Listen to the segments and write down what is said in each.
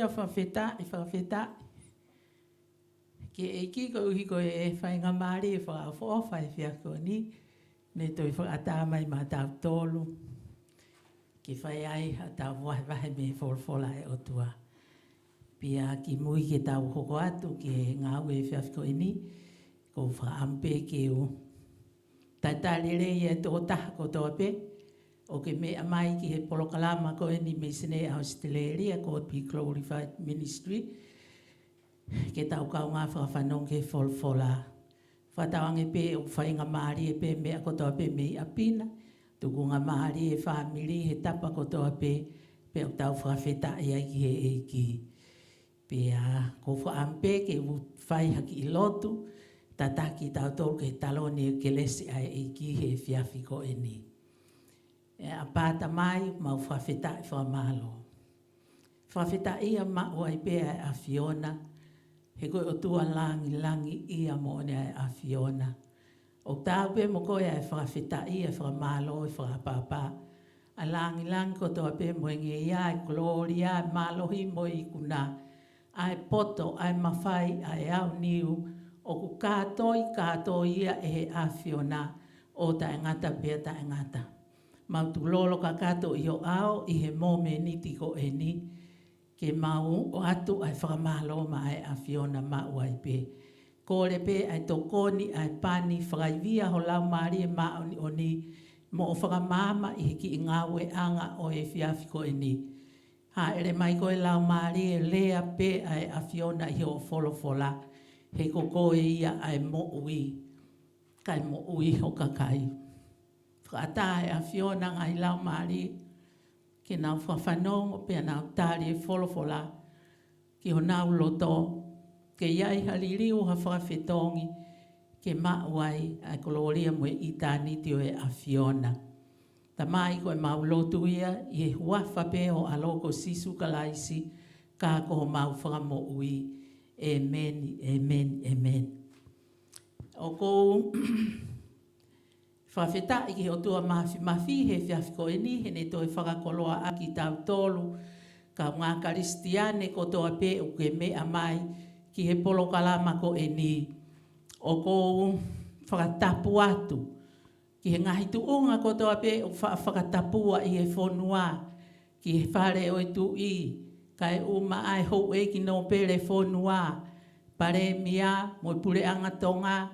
ia whawheta. Ke eiki ko uhi ko e whainga maari e whaafo whai whiako ni. Ne toi whaata mai ma tau tolu. Ke whai ai a tau wahe me wholwhola e otua. Pia ki mui ke tau hoko atu ke ngau e whiako ni. Ko whaampe ke o. Taitarere i e tō taha ko tō pe. O ke mea mai ki he polokalama ko e ni me sine Australia ko Be Glorified Ministry. Ke tau kau ngā whawhanong ke wholwhola. Whatawange pe o whainga maari e pe mea ko tō pe mei apina. Tuku ngā maari e whamiri he tapa ko tō pe o tau whawheta i ai ki he eiki. Pea ko whaampe ke whai haki i lotu. Tataki tau tōru ke taloni ke lesi ai eiki he whiawhi ko e ni. E a pāta mai mau whawheta i whamalo. Whawheta ia mao ai pēa a Fiona. He koe o tua langi ia mo ne a Fiona. O tau pē mo koe ai whawheta ia whamalo i whapapa. A langi ko toa pē mo nge ia e gloria e malohi mo i kuna. Ai poto, ai mawhai, ai au niu. O ku kātoi ia e he a Fiona. O ta engata pēa ta engata. Mau tu lolo ka kato i o ao i he mōme niti ko e ni. Ke mau o atu ai whakamalo ma ai a Fiona mau ai pē. Kore pē ai tokoni ai pani whakaivia ho lau maari e maoni o ni. Mo o whakamama i he ki ingawe anga o e whiawhi ko e ni. Ha ere mai koe lau maari e lea pē ai a Fiona i o wholofola. He koko e ia ai mo ui. Kai mo ui ho kakai. Whakatai a Fiona ngai lau maari. Ke nau whawhanong o pia nau tāri e wholofola. Ke ho nau loto. Ke iai haliriu ha whawhetongi. Ke mauai ai koloria mo e itani tio e a Fiona. Ta mai koe mau lotu ia i he huafa pe o aloko sisu kalaisi. Ka koho mau whakamo ui. Amen, amen, amen. O kou whawheta i ki o tua mafi he whiawhiko e ni, he ne toi whakakoloa a ki tau tolu, ka ngā karistiane ko toa pē o ke mea mai ki he polokalama ko e ni. O kou whakatapu atu, ki he ngahi tuunga ko toa pē o whakatapua i he whonua, ki he whare o i tu i, kai uma ai hou e ki no pere whonua, pare mia, mo pure angatonga,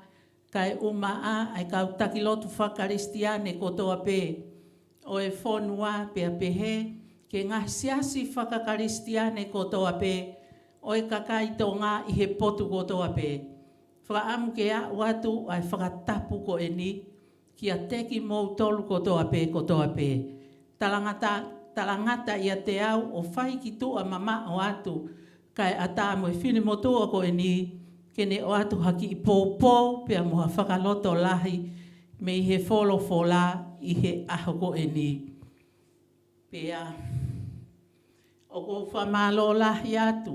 kai uma ai kau takilotu whakaristiane ko toa pē. O e whonua pea pehe, ke ngā siasi whakaristiane ko toa pē, o e kakaitonga i he potu ko toa pē. Whakaamu ke a watu ai whakatapu ko e ni, ki a teki mou tolu ko toa pē. Talangata ia te au o whai ki tua mama o atu, kai ata mo e whine motua ko e ni, ke ne o atu haki i pōpō, pia moha whakaloto lahi, me i he wholofola i he aho ko e ni. Pia, o ko whamalo lahi atu,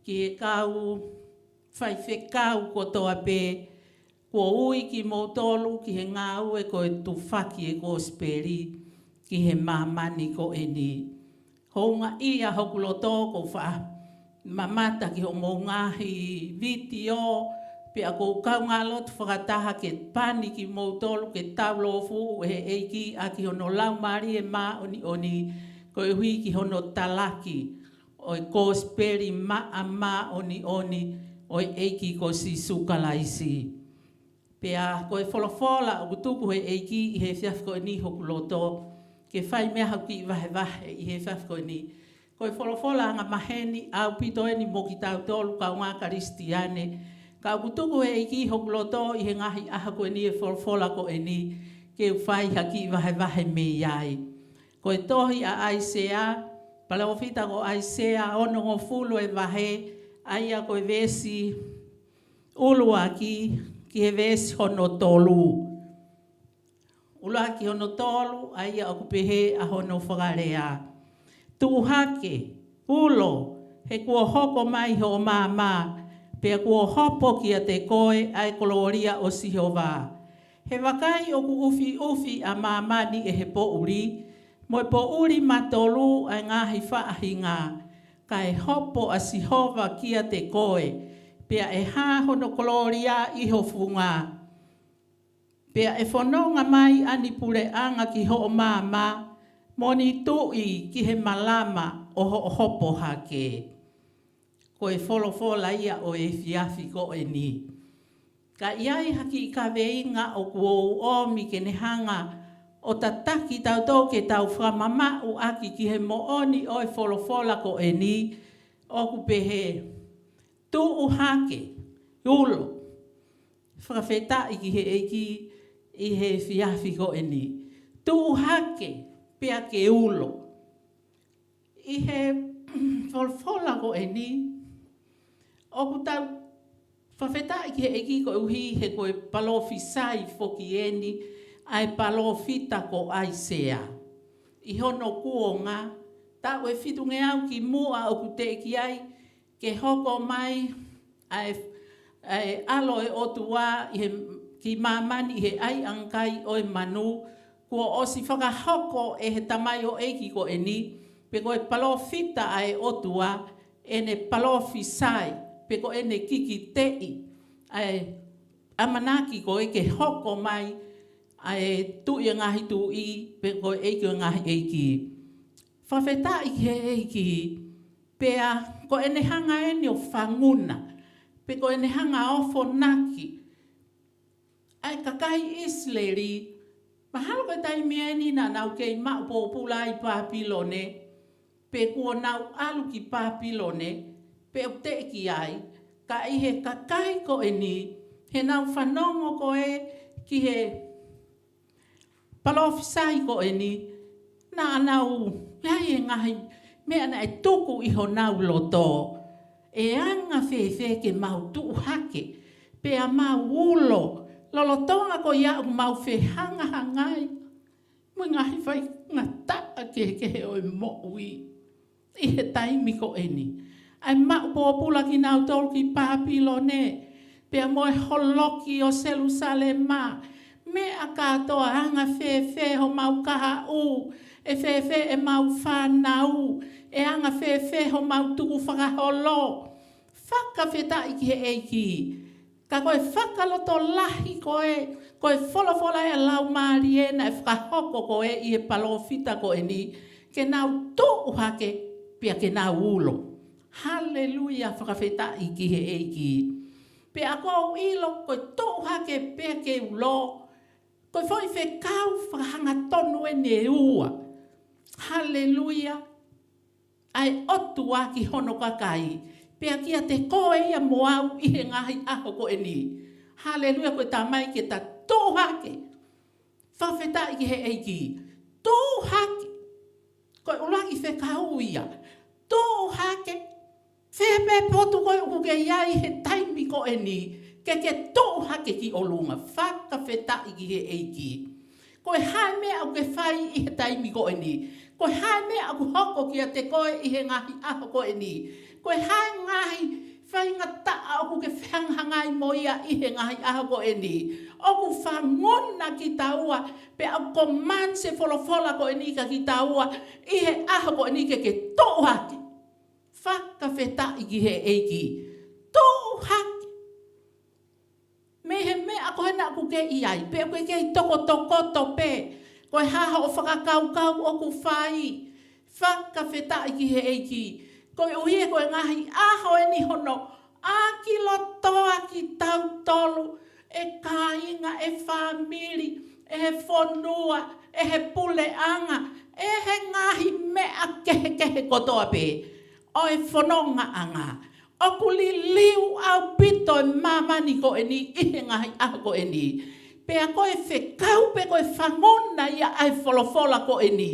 ki e kau, whai whekau ko toa pē, ko ui ki mōtolu ki he ngau e ko e tufaki e ko speri, ki he mamani ko e ni. Hounga ia hokuloto ko wha mamata ki ho mō ngahi vitio, pe a ko kau ngā lotu whakataha ke pani ki mōtolu ke taulofu he eiki a ki hono lau maari e mā oni, ko e hui ki hono talaki, o e kōsperi mā oni, o e eiki ko si sukalaisi. Pe a ko e wholofola o kutuku he eiki i he whiawhiko ni hokuloto, ke whai mea hauki i wahe i he whiawhiko ni. Ko e wholofola anga maheni au pito e ni mo ki tau tolu ka ngā karistiane. Ka kutuku he eiki hokuloto i he ngahi aha ko e ni e wholofola ko e ni, ke whai haki i wahe me iai. Ko e tohi a Aisea, pala o whita ko Aisea, ono ngō fulu e wahe, aia ko e vesi ulua ki he vesi hono tolu. Ula ki hono tolu, aia o kupehe a hono whakarea. Tūhake, ulo, he kua hoko mai ho māmā, pia kua hopo ki a te koe ai koloria o Sihova. He wakai o ku ufi a māmani e he po uri, mo e po uri matolu ai ngāhi whaahinga. kai hopo a sihova kia te koe, pea e hā hono koloria i ho funga. Pea e whanonga mai ani pure anga ki ho o māma, moni tui ki he malama o ho hopo hake. Ko e wholofola ia o e fiafi ko e ni. Ka iai haki i ka veinga o kuou omi ke nehanga o tataki tau ke tau whamama u aki ki he mooni o e wholofola ko e ni o kupehe. Tu u hake, ulo, whakawheta i ki he eiki i he fiafi ko e ni. Tu u hake, pea ke ulo. I he wholofola ko e ni, o ku tau whawheta i ki he eki ko uhi he koe palofi sai foki eni ai palofita ko aisea. I hono kuonga, tau e fitunge au ki mua o ku te eki ai ke hoko mai ai alo e otua i he ki mamani he ai angkai o e manu kua osi whakahoko e he tamai o eki ko eni pe koe palofita ai otua ene palofi sai pe ko ene kiki tei ai amanaki ko eke hoko mai ai tu ia ngahi tu i pe ko eke ngahi eki whawheta i he eki pea ko ene hanga ene o whanguna pe ko ene hanga o whonaki ai kakai isleri mahalo ka tai mieni na nau kei mau po pulai papilone pe kua nau alu ki papilone pe o te ki ai, ka i he kakai ko e ni, he nau whanongo ko e ki he palofisai ko e ni, na anau, iai e ngahi, mea na e tuku i ho nau loto, e anga whewhe ke mau tuu hake, pe a mau ulo, lolotonga ko iau mau whehanga hangai, mui ngahi whai ngata ke he o e mo'ui, i he taimi ko e ni. Ai mau popula ki nau tolu ki papilone, pea moe holoki o Jerusalema, me a katoa anga whewhe ho mau kaha u, e whewhe e mau whanau, e anga whewhe ho mau tuku whakaholo. Whakawheta i ki he eiki, ka koe whakaloto lahi koe wholofola e lau maariena e whakahoko koe i e palofita koe ni, ke nau tō uhake, pea ke nau ulo. Haleluia, whakawheta i ki he eiki. Pe a kou ilo, koe tō hake pea ke ulo, koe whoi whekau whakahanga tonu e ne ua. Haleluia. Ai otu a ki hono kakai, pea kia te koe ia moau i he ngahi aho ko e ni. Haleluia, koe tā mai ke ta tō hake. Whakawheta i ki he eiki. Tō hake. Koe ulangi whekau ia. Tō hake. Whepe potu koe uke iai he taimi ko e ni, ke tō hake ki olunga, whakawheta i ki he eiki. Koe hae mea au ke whai i he taimi ko e ni, koe hae mea au hoko ki a te koe i he ngahi aho ko e ni, koe hae ngahi whai ngata au ke whangangai moia i he ngahi aho ko e ni, oku whangona ki taua, pe au komanse wholofola ko e ni ka ki taua, i he aho ko e ni ke tō hake. Whakawheta i ki he eiki. Tō hake. Me he mea koe na ku ke i ai. Pe koe ke i toko tope. Koe haha o whakakaukau o ku whai. Whakawheta i ki he eiki. Koe uhi e koe ngahi aho e ni hono. Aki lotoa ki tau tolu. E kāinga, e whamiri, e he whonua, e he puleanga. E he ngahi mea kehe kotoa pe. O e whanonga anga. O kuli liu au pito e mamani ko e ni, i he ngahi aho ko e ni. Pea koe whekau pe koe whangona ia ai wholofola ko e ni.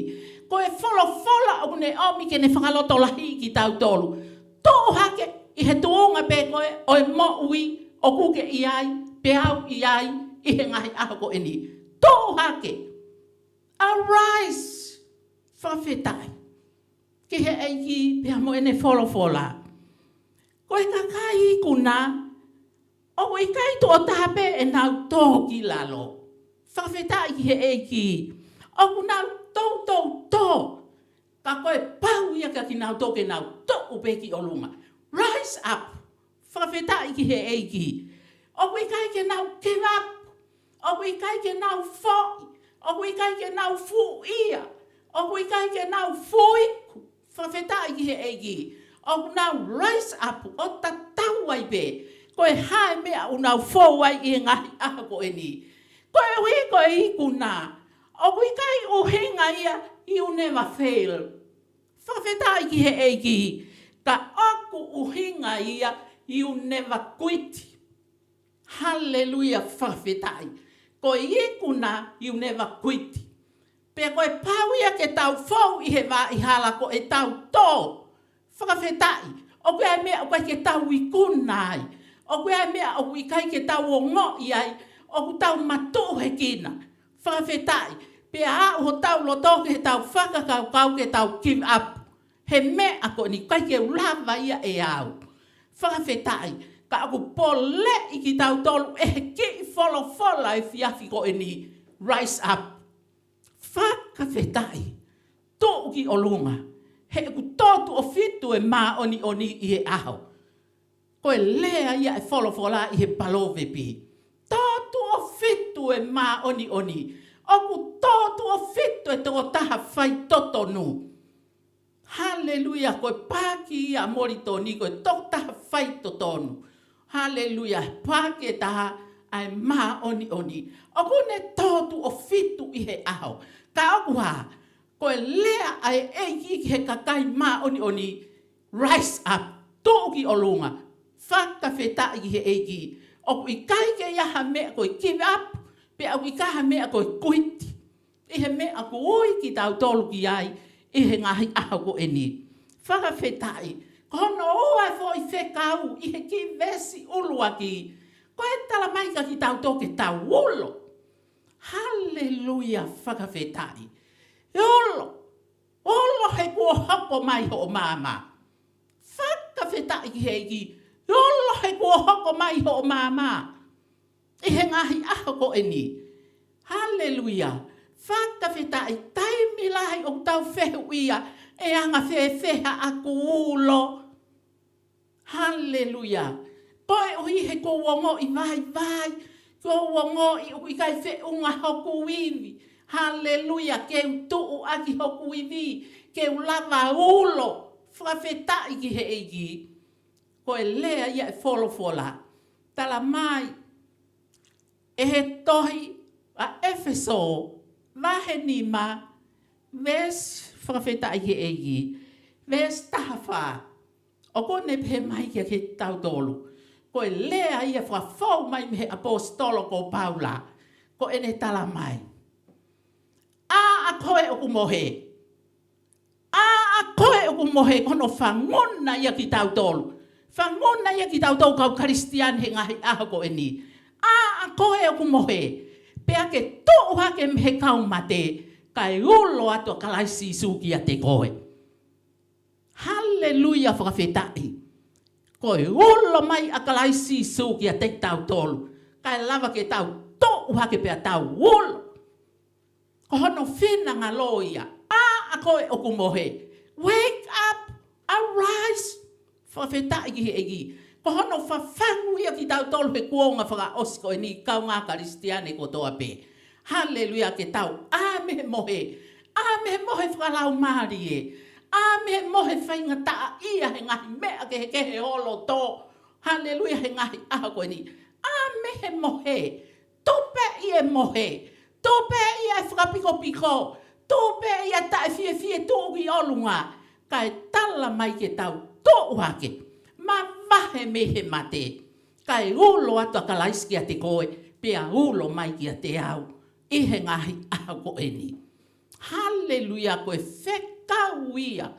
Koe wholofola o ne omi ke ne whangaloto lahi ki tau tolu. Tō hake i he tuonga pe koe o e mo'ui o kuke i ai, pe au i ai, i he ngahi aho ko e ni. Tō hake. Arise. Whawhetai. Ke he eiki pea mo ene wholofola. Koe kakai kuna, o koe kai to o tape e nau tō ki lalo. Whawheta i he eiki. O ku nau tō. Ka koe pau ia ka ki nau tō ke nau tō upeki o lunga. Rise up. Whakawheta iki he eiki. O kui kai ke nau give up. O kui kai ke nau fo. O kui kai ke nau fu ia. O kui kai ke nau fui. Whakawheta iki he eiki. O nau rise up. O ta tau ai be. Koe hae mea o nau fo ai i ngahi aha ko e ni. Koe hui koe i kuna. O kui kai o hinga ia. You never fail. Whakawheta iki he eiki. Ka aku uhinga ia. You never quit. Hallelujah, whawhetai. Ko i kuna, you never quit. Pea koe pauia ke tau whau i he wā i hala ko e tau tō. Whawhetai. O koe ai mea o koe ke tau i kunai. O koe ai mea o koe kai ke tau o ngoi ai. O koe tau matu he kina. Whawhetai. Pea a o tau loto ke tau whakakau kau ke tau give up. He mea ko ni kai ke ulawa ia e au. Whakawhetai, ka aku pole i ki tau tolu e ki follow e fiafi ko e ni rise up. Whakawhetai, tō ki o lunga, he aku tōtu o fitu e mā oni i he aho. Ko e lea ia e follow i he palove pi. Tōtu o fitu e mā oni. Oku tōtu o fitu e tō taha whai totonu. Hallelujah, koe pāki ia mori tōni, koe tō taha whai totonu. Hallelujah, pāki e taha ai mā oni. Oku ne tōtu o fitu i he aho. Ka oku ha, koe lea ai eiki he kakai mā oni. Rise up, tōki o lunga. Whakawheta i he eiki. Oku i kai ke iaha mea koe give up, pe oku i kaha mea koe quit. I he mea ko oi ki tau tolu ki ai. I he ngahi aho ko e ni. Whakawhetai. Kono oa fo i whekau. I he ki vesi ulua ki. Ko e tala maika ki tau toke tau ulo. Hallelujah. Whakawhetai. Ulo. Ulo he kua hoko mai ho o māma. Whakawhetai ki heiki. Ulo he kua hoko mai ho o māma. I he ngahi aho ko e ni. Hallelujah. Whakawhetai, taimi lahi o tau whehu ia, e anga wheha aku ulo. Hallelujah. Koe ui he ko wongo i vai, ko wongo i ui kai wheunga hoku iwi. Hallelujah, keu tuu aki hoku iwi, keu lava ulo. Whakawhetai ki he eiki. Koe lea ia e wholofola. Tala mai, e he tohi a Efeso, Vahe ni ma, ves whakawheta i he eiki, ves tahawha. O kone pe mai kia ke tau tolu. Ko e lea ia whakawhau mai me he apostolo ko Paula. Ko ene tala mai. A koe o kumohe. A koe o kumohe kono whangona ia ki tau tolu. Whangona ia ki tau tolu kau Kristian he ngahi aho ko eni. A koe o kumohe. Pea ke tō hake mhe kau mate, kai ulo ato kalaisi suki a te koe. Hallelujah, whakawhetai. Koe ulo mai a kalaisi suki a te tau tolu, kai lava ke tau tō hake pea tau ulo. Ko hono whina ngā loia, a koe o kumohe. Wake up, arise, whakawhetai ki he egi. Ko hono whawhangu ia ki tau tolu he kuonga whaka osiko e ni kau ngā Kristiane ko toa pe. Hallelujah ke tau. Ame mohe. Ame mohe whakalau maari e. Ame mohe whainga taa ia he ngahi mea ke he holo tō. Hallelujah he ngahi aha ko e ni. Ame he mohe. Tupe ia mohe. Tupe ia e whakapiko. Tupe ia tae fie tūki olunga. Kai tala mai ke tau tō hake. Ma vahe me he mate. Kai ulo ato kalaiski a te koe, pea ulo mai ki a te au. I he ngahi aha ko e ni. Hallelujah, koe whekau ia.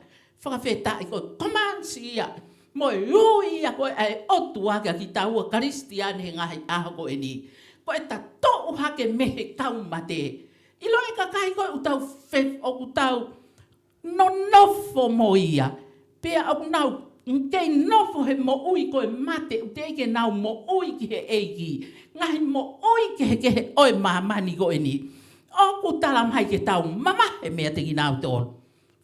Whakawhetai koe komansi ia. Moe ui ia koe ai otu ake ki taua Kristiane he ngahi aha ko e ni. Koe ta tōu hake mehe kau mate. I loe ka kai koe utau nonofo mo ia. Pea au nau kei nofo he mo ui koe mate, te ke nau mo ui ki he eiki. Ngahi mo ui ke he oe mamani koe ni. Oku tala mai ke tau mama he mea te ki nau tōru.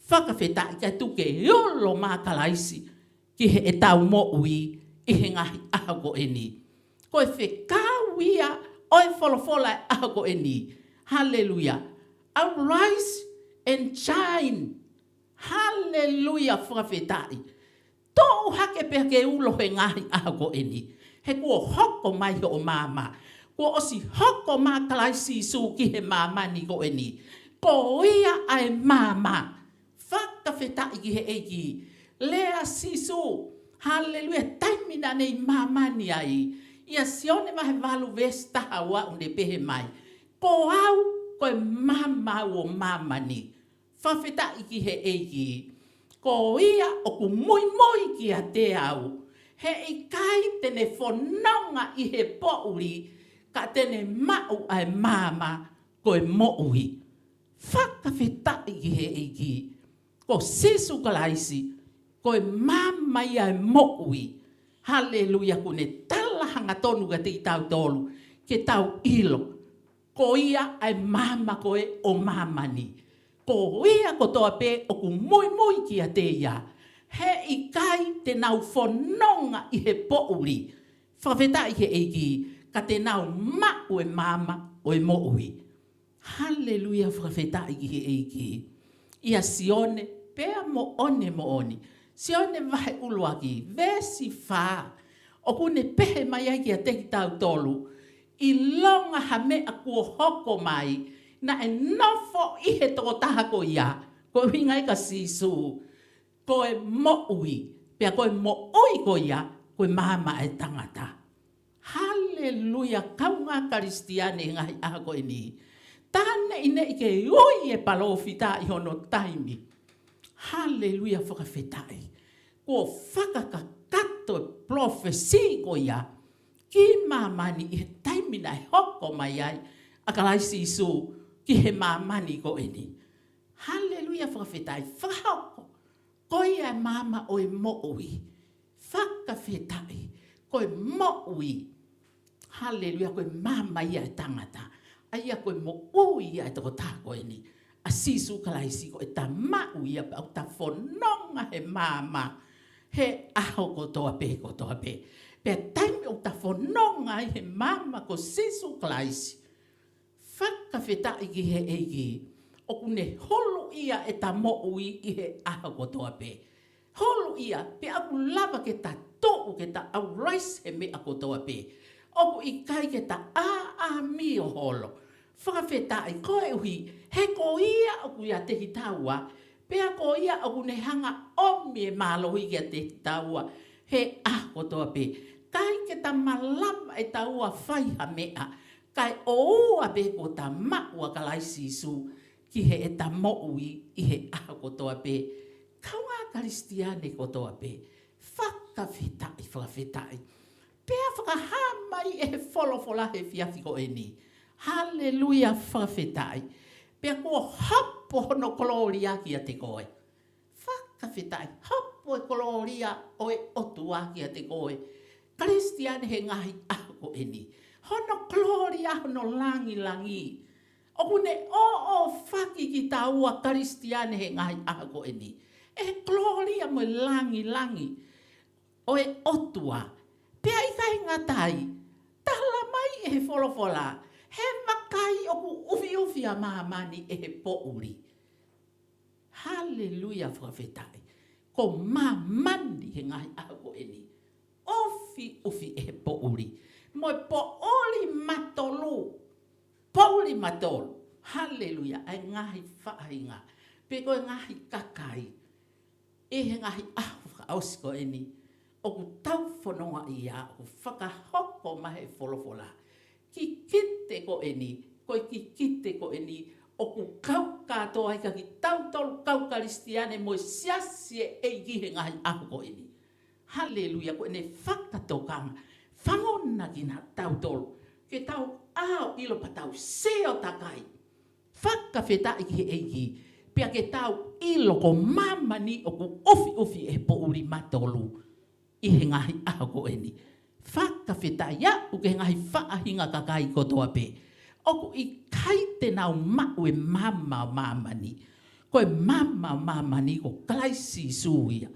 Whakawhetai ka tuke iolo mā kalaisi. ki he e tau mo ui i he ngahi aho e ni. Ko e whekawia o e wholofola e aho e ni. Hallelujah. Arise and shine. Hallelujah, whakawhetai. Tō hake pia ke ulo he ngahi aho e ni. He kua hoko mai o mama. Kua osi hoko mā kalaisi su ki he mama ni ko e ni. Ko ia ai mama. Whakawhetai ki he eiki. Lea sisu. Hallelujah. Taimina nei mama ni ai. Ia sione mahe walu vesta hawa unde pehe mai. Ko au koe mama o mama ni. Whawhetai ki he eiki. Ko ia o ku mui mui ki a te au. He i kai tene whonaunga i he pouri. Ka tene mau ai mama koe moui. Whakawhetai ki he eiki. Ko sisu kalaisi. Koe mama i ai moui. Hallelujah, kune talahanga tonu ka te i tau tolu. Ke tau ilo. Ko ia ai mama koe o mama ni. Ko ia ko toa pe o ku mui mui ki a te ia. He i kai te nau whanonga i he pouri. Whawhetai he eiki. Ka te nau mau e mama o e moui. Hallelujah, whawhetai ki he eiki. Ia sione, pea mo oni. Sione vahe uluaki, vesi wha. O kune pehe mai ai ki a te ki tau tolu. I longa ha mea kua hoko mai. Na e nofo i he toko taha ko ia. Ko hinga i ka sisu. Ko e moui. Pea ko e moui ko ia. Ko e mama e tangata. Hallelujah. Kaunga karistiane ngai aha ko e ni. Tane ine i ke ui e palofita i hono taimi. Hallelujah, whakawhetai. Ko whakakakato e profesi ko ia. Ki mamani i he taimina e hoko mai ai. Akalaisi isu ki he mamani ko eni. Hallelujah, whakawhetai. Whahoko. Ko ia mama o e moui. Whakawhetai. Ko e moui. Hallelujah, ko e mama ia e tangata. Aia ko e moui ia e toko tako eni. A sisu kalaisi ko e ta mau ia pa au ta whanonga he mama. He aho ko toa pe. Pe taimi o ta whanonga he mama ko sisu kalaisi. Whakawhetai ki he eiki. O kune holo ia e ta moui i he aho ko toa pe. Holo ia pe aku lava ke ta to'u ke ta au rais he me ako toa pe. Oku i kai ke ta a mi o holo. Whakawhetai koe uhi, he ko ia oku ia te hitaua, pea ko ia oku ne hanga omi e mālohi kia te hitaua, he ako toa pe. Kai ke ta malama e taua whaiha mea, kai oua pe ko ta maua kalaisi isu, ki he e ta moui i he ako toa pe. Kaunga karistiane ko toa pe. Whakawhetai. Pea whakahamai e he wholofola he fiafi ko e ni. Hallelujah, whakawhetai. Pea kua hapo hono koloria ki a te koe. Whakawhetai, hapo e koloria o e otua ki a te koe. Kristiane he ngahi ako e ni. Hono koloria hono langi. O kune o whaki ki ta ua Kristiane he ngahi ako e ni. E koloria mo e langi. O e otua. Pea i kai ngatai. Tala mai e he wholofola. He makai oku ufi a maamani e he pouri. Hallelujah, whakawhetai. Ko maamani he ngahi ako e ni. Ufi e he pouri. Moi pouri matolu. Pouri matolu. Hallelujah, ai ngahi whaahinga. Pe koe ngahi kakai. E he ngahi ausiko e ni. Oku tau whanonga ia. Oku whakahoko mahe wholofola. Ki kite ko eni, koe ki kite ko eni, o ku kau katoa ika ki tautolu kau karistiane mo siasie e gihe ngahi aho ko eni. Hallelujah, ko ene whakatokanga, whangona ki na tautolu, ke tau ao ilo pa tau seo takai. Whakawhetai ki he eiki, pia ke tau ilo ko mamani o ku ufi e po uri matolu, i he ngahi aho ko eni. Whakawhetai ia uke ngahi whaahinga kakai kotoa pe. Oku i kai te nau mau e mama mamani. Koe mama mamani ko kalaisi suia.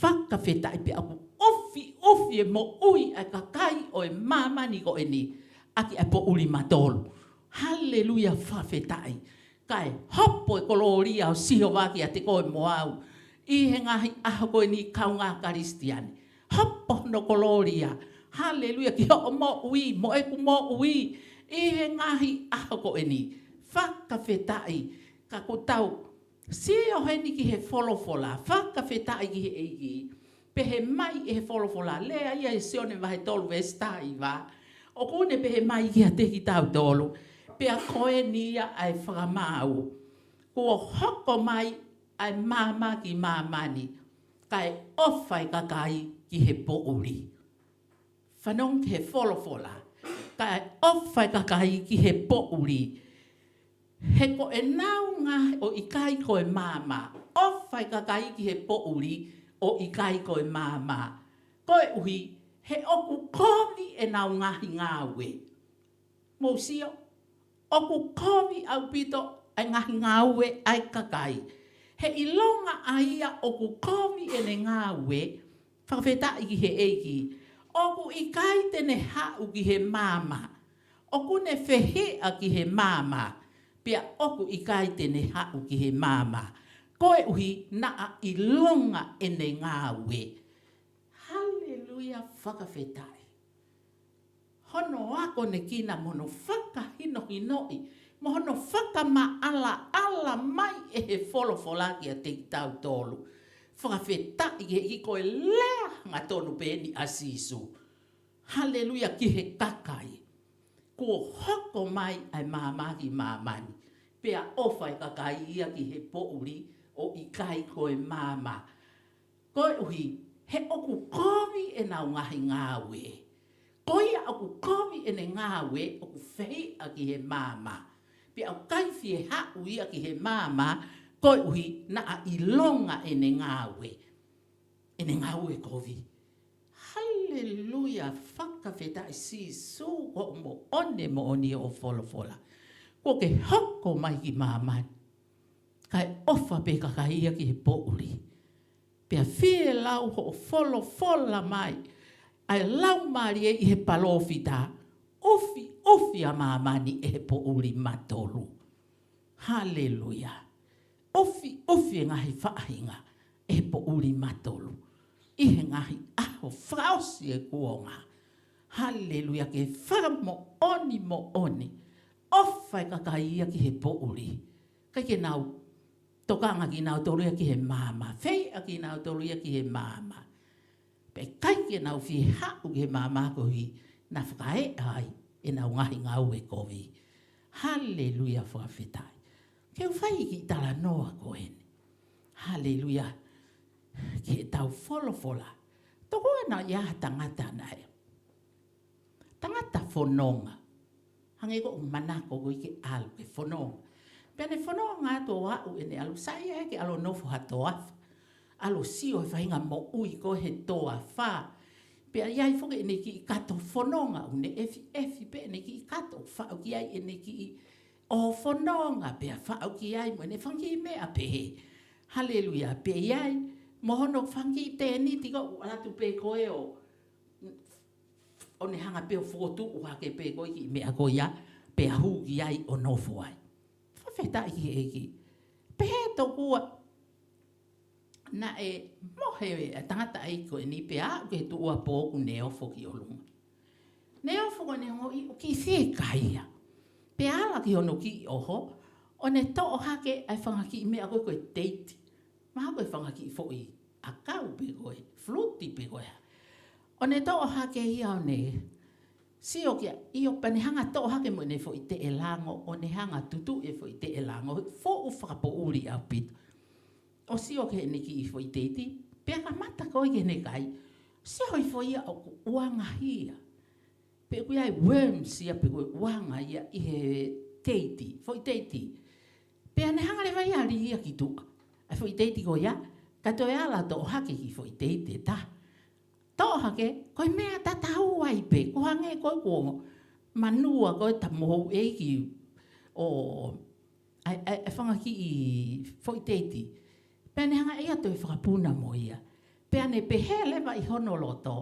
whakawheta i pe aku ofi e mo ui ai kakai o e mamani ko e ni aki e po uli matolu. Haleluia whawhetai. Kai hopo e koloria o siho waki a te koe mo au. I he ngahi aho koe ni kaunga karistiani. Hopo no koloria. Haleluia ki ho mo ui, mo eku mo ui. I he ngahi aho koe ni. Whakawhetai. Ka kutau. Siho he ni ki he wholofola. Whakawhetai ki he eiki. Pe he mai e he wholofola. Lea ia e seone wahe tolu vestai wa. O kone pe he mai ki a te ki tau tolu. Pea koe nia ai whakamau. Kua hoko mai ai mama ki mamani. Kai ofai kakai ki he pouri. Whanong ki he wholofola. Kai ofai kakai ki he pouri. He ko e naunga o ikai ko e mama. Ofai kakai ki he pouri o ikai ko e mama. Koe uhi, he oku kovi e naungahi ngāwe. Mōsio. Oku kovi au pito ai ngahi ngāwe ai kakai. He ilonga aia oku kovi e ne ngāwe, whakawheta i ki he eiki. Oku ikai tene hau ki he mama. Oku ne whehea ki he mama. Pia oku ikai tene hau ki he mama. Koe uhi naa ilonga e ne ngāwe. Haleluia whakawhetai. Hono ako ne kina mono whakahino hinoi. Mohono whakama ala mai e he wholofola ki a te tau tolu. Whakawheta i he i koe lea ngā tonu pēni a sisu. Haleluia ki he kakai. Ko hoko mai ai māmaki māmani. Pea ofai kakai ia ki he pouri o i kai koe māma. Koe uhi, he oku kovi e nau ngahi ngāwe. Koia aku kovi e ne ngāwe oku whei a ki he māma. Pea au kaiwhi e hau ia ki he māma, koe uhi na a ilonga e ne ngāwe. E ne ngāwe kovi. Haleluia, whakawheta i si su ko mo oni o wholofola. Ko ke hoko mai ki māmani. Kai ofa pe kakaia ki he pouri. Pea whie lau ho wholofola mai. Ai lau mari e i he palofita, ofi a mamani e he pouri matolu. Haleluia. Ofi e ngahi whaahinga e he pouri matolu. I he ngahi aho whaosi e kuonga. Haleluia ke whamo oni. Ofai kakaia ki he pouri. Kai ke nau, tokanga ki nau tolu ia ki he mama. Whei a ki nau tolu ia ki he mama. Pe kai ke nau whi hau ke māma kohi na whakae ai e nau ngahi ngau e kohi. Haleluia whakawhetai. Keu whai ki tala noa koene. Haleluia. Ke tau wholofola. Toko e nau ia tangata nai. Tangata whanonga. Hange ko manako koi ke alu ke whanonga. Pene whanonga ato au e ne alu sai e ke alo nofo hatoafa. Alo sio e whainga mo ui ko he toa wha. Pea iai whoke e ne ki i kato whanonga. Une efi pe ne ki i kato whao ki ai e ne ki i o whanonga. Pea whao ki ai mo e ne whangi i mea pehe. Haleluia. Pea iai mohono whangi i tēni tiko alatu pe koe o. O ne hanga peo whotu uha ke pe koe ki i mea koe ia. Pea hu ki ai o nofo ai. Whawheta i ki eki. Pehe to kua. Na e mohe e tangata ai ko e ni pe a ke tu ua pōku neofo ki o lunga. Neofo ko ne ho i o ki whie kaia. Pe ala ki ono ki i oho, o ne to o hake ai whangaki i mea koe koe teiti. Maha koe whangaki i fo i a kau pe koe, fluti pe koe. O ne to o hake i au ne, si o kia, i o pane hanga to o hake mo ne fo i te e lango, o ne hanga tutu e fo i te e lango, fo u whakapo uri au pitu. O si o ke ne ki i fo i teiti, pea ka mata koe ke ne kai, si hoi fo ia o ku uanga hia. Pe kui ai worms ia pe kui uanga ia i he teiti, fo i teiti. Pea ne hanga le vai ali ia ki tua. Ai fo i teiti ko ia, ka toi ala to hake ki fo i teiti ta. To hake, koi mea ta tau ai pe, ko hange koi ko manua koi ta moho eiki o ai whanga ki i fo i teiti. Pene hanga ia toi whakapuna mo ia. Pea ne pehe lewa I hono loto.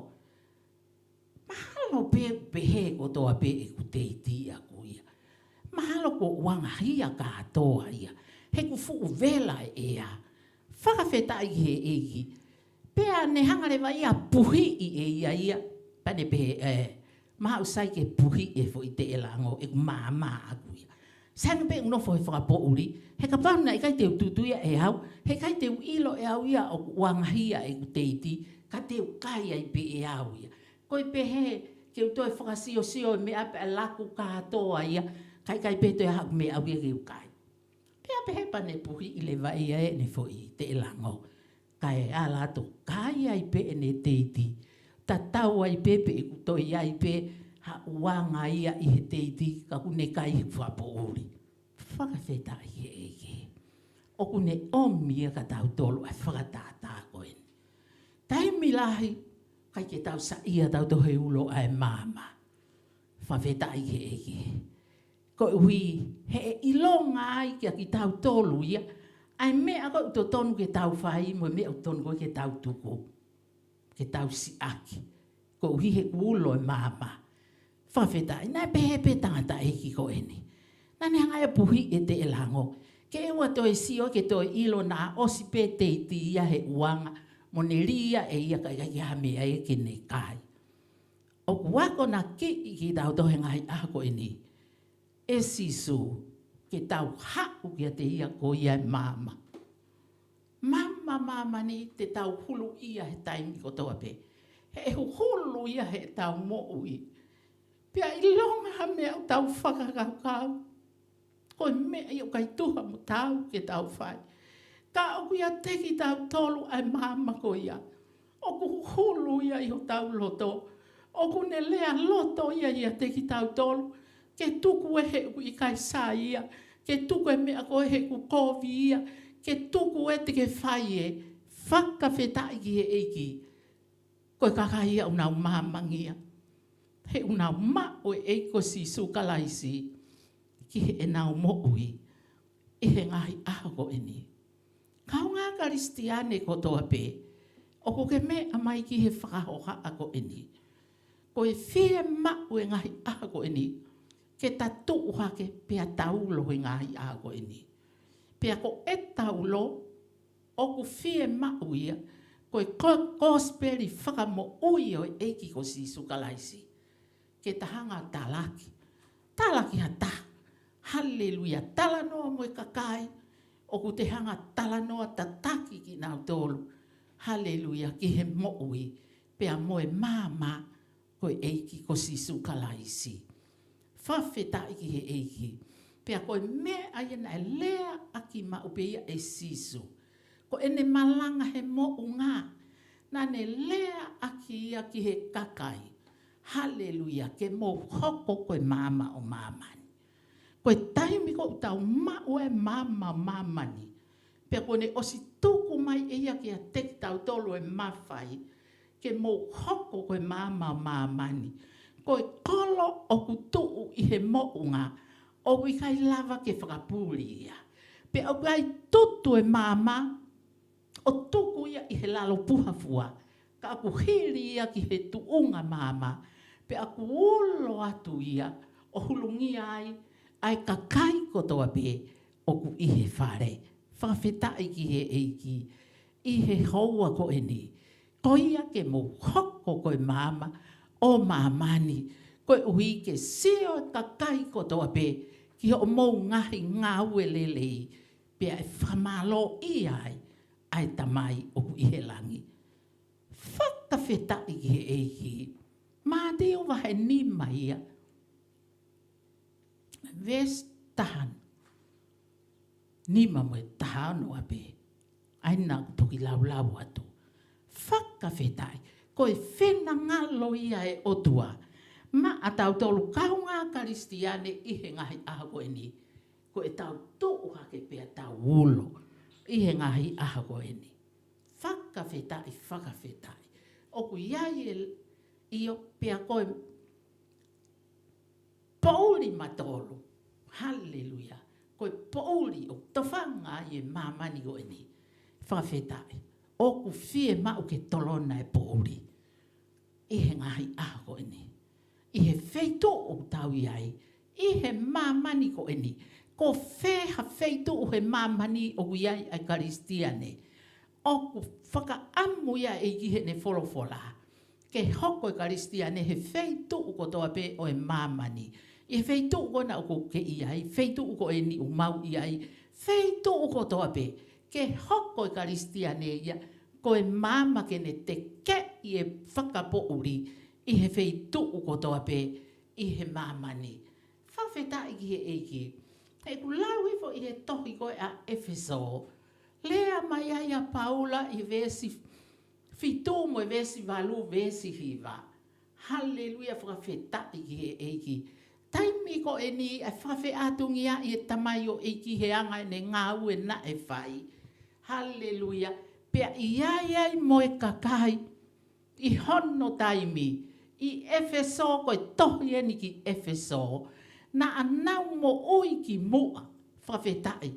Mahalo pehe ko toa pe e ku teiti a ku ia. Mahalo ko wanga hia katoa ia. He ku fu vela e ia. Whakawheta I he eiki. Pea ne hanga lewa ia puhi I e ia. Pane pehe maha usai ke puhi e fo I te elango e ku maa aku ia. Sanga pe unofo he whakapouri. He ka pauna I kai te ututuia e hau. He kai te ilo e au ia o wangahia e ku teiti. Ka te ukai ai pe e au ia. Koi pehe ke utoi whakasio me ape a laku katoa ia. Kai pe toi hau me au ia ke ukai. Pea pehe pane puhi I le vai e ne fo I te elango. Kai ala to kai ai pe ne teiti. Ta tau ai pe pe ku toi ai pe ha wanga ia I he teiti ka kune kai whapouri. Whakawheta I he eke. O kune omia ka tau tolu ai whakatata koen. Taimi lahi kai ke tau sa ia tau to he ulo ai mama. Whawheta I he eke. Ko hui he ilonga ai kia ki tau tolu ia. Ai mea ko to tonu ke tau whai mo mea tonu ko ke tau tuko. Ke tau si aki. Ko hui he ulo ai mama. Whawheta I nai pehe pe tangata eki ko eni. Nani hanga e puhi e te elango. Ke ewa toi sio ke toi ilo na osi pe teiti ia he uanga. Mo ne ria e ia kai kai hame ai ke ne kai. O wako na ki tau tohe ngai ako eni. E sisu ke tau haku kia te ia ko ia e mama. Mama ni te tau hulu ia he taimi ko toa pe. He hulu ia he tau mo ui. Pea I longa ha mea o tau whakakau. Koe mea I o kai tuha mo tau ke tau whai. Ka o ia teki tau tolu ai mama ko ia. O ku hulu ia I o tau loto. O ku ne lea loto ia teki tau tolu. Ke tuku e he ku I kai sa ia. Ke tuku e mea ko he ku kovi ia. Ke tuku e te ke whai e. Whakawheta I he eiki. Koe kakai ia unau mamangia. He unau ma o e eiko si sukalaisi. Ki he enau mo ui. I he ngahi aho e ni. Kau ngā karistiane ko toa pe. O ko ke me amai ki he whakahoha ako e ni. Ko e whie ma o e ngahi aho e ni. Ke ta tuuha ke pia taulo he ngahi aho e ni. Pia ko e taulo. O ku whie ma uia. Ko e kosperi whakamo ui o e eiki ko si sukalaisi. Ke tahanga talaki. Talaki ha ta. Haleluia. Talanoa mo e kakai. O ku te hanga talanoa tataki ki nau tolu. Haleluia. Ki he mo'ui. Pea mo e mama. Ko e eiki ko si sukalaisi. Whawheta ki he eiki. Pea ko e mea aiena e lea aki ma upeia e sisu. Ko ene malanga he mo'u ngā. Nane lea aki ia ki he kakai. Haleluia, ke mo hoko koe mama o mamani. Koe taimi ko tau mau e mamani. Pea kone osi tuku mai e ia ki a teki tau tolu e mawhai. Ke mo hoko koe mama o mamani. Koe kolo o kutuu I he mounga. O wikai lava ke whakapuri ia. Pea o kai tutu e mama. O tuku ia I he lalo puhafua. Ka aku hiri ia ki he tuunga mama. Pe aku ulo atu ia, o hulungia ai kakai kotoa pe, o ku ihe whare. Whawhetai ki he eiki, ihe houa ko eni. Ko ia ke mo hoko koe mama, o mamani, koe ui ke seo kakai kotoa pe, ki o mou ngahi ngāue lelei, pe ai whamalo ia ai tamai o ku ihe langi. Whakawhetai ki he eiki, mā te o wahe ni mai ia. Ves tahan. Ni mamoe tahano ape. Aina toki lau atu. Whakawhetai. Koe whena ngalo ia e otua. Ma a tau tolu kaunga karistiane I he ngahi ahago e ni. Koe tau tuu hake pia tau ulo. I he ngahi ahago e ni. Whakawhetai. Oku iai e Io pia koe pauli matolu. Hallelujah. Koe pauli o tawhanga I e mamani o eni. Whawhetai. oku fie mau ke tolona e pouri. I he ngahi aha ko eni. I he feito o tau iai. I he mamani ko eni. Ko feha feito o he mamani o iai ai karistiane. Oku whaka amu ia e ki he ne wholofola. Ke hoko e karistiane he feito o kotoa pe o e mamani. I he feito o kona o ko ke iai. Feito o ko eni o mau iai. Feito o kotoa pe. Ke hoko e karistiane ia. Ko e mama ke ne te ke i e whakapo uri i he feitu u kotoa pe i he mamani. Whawheta i ki he eiki. He ku lau ifo i he tohi koe a Efeso. Lea mai ai a Paula i vesi fitu mo i vesi valu vesi hiva. Halleluia whawheta i ki he eiki. Taimi ko e ni a whawhe atungia i e tamai o eiki he anga ne ngau e na e whai. Halleluia. Pea iai moe kakai i hono taimi i Efeso koe tohi eni ki Efeso na anau mo ui ki mua whawhetai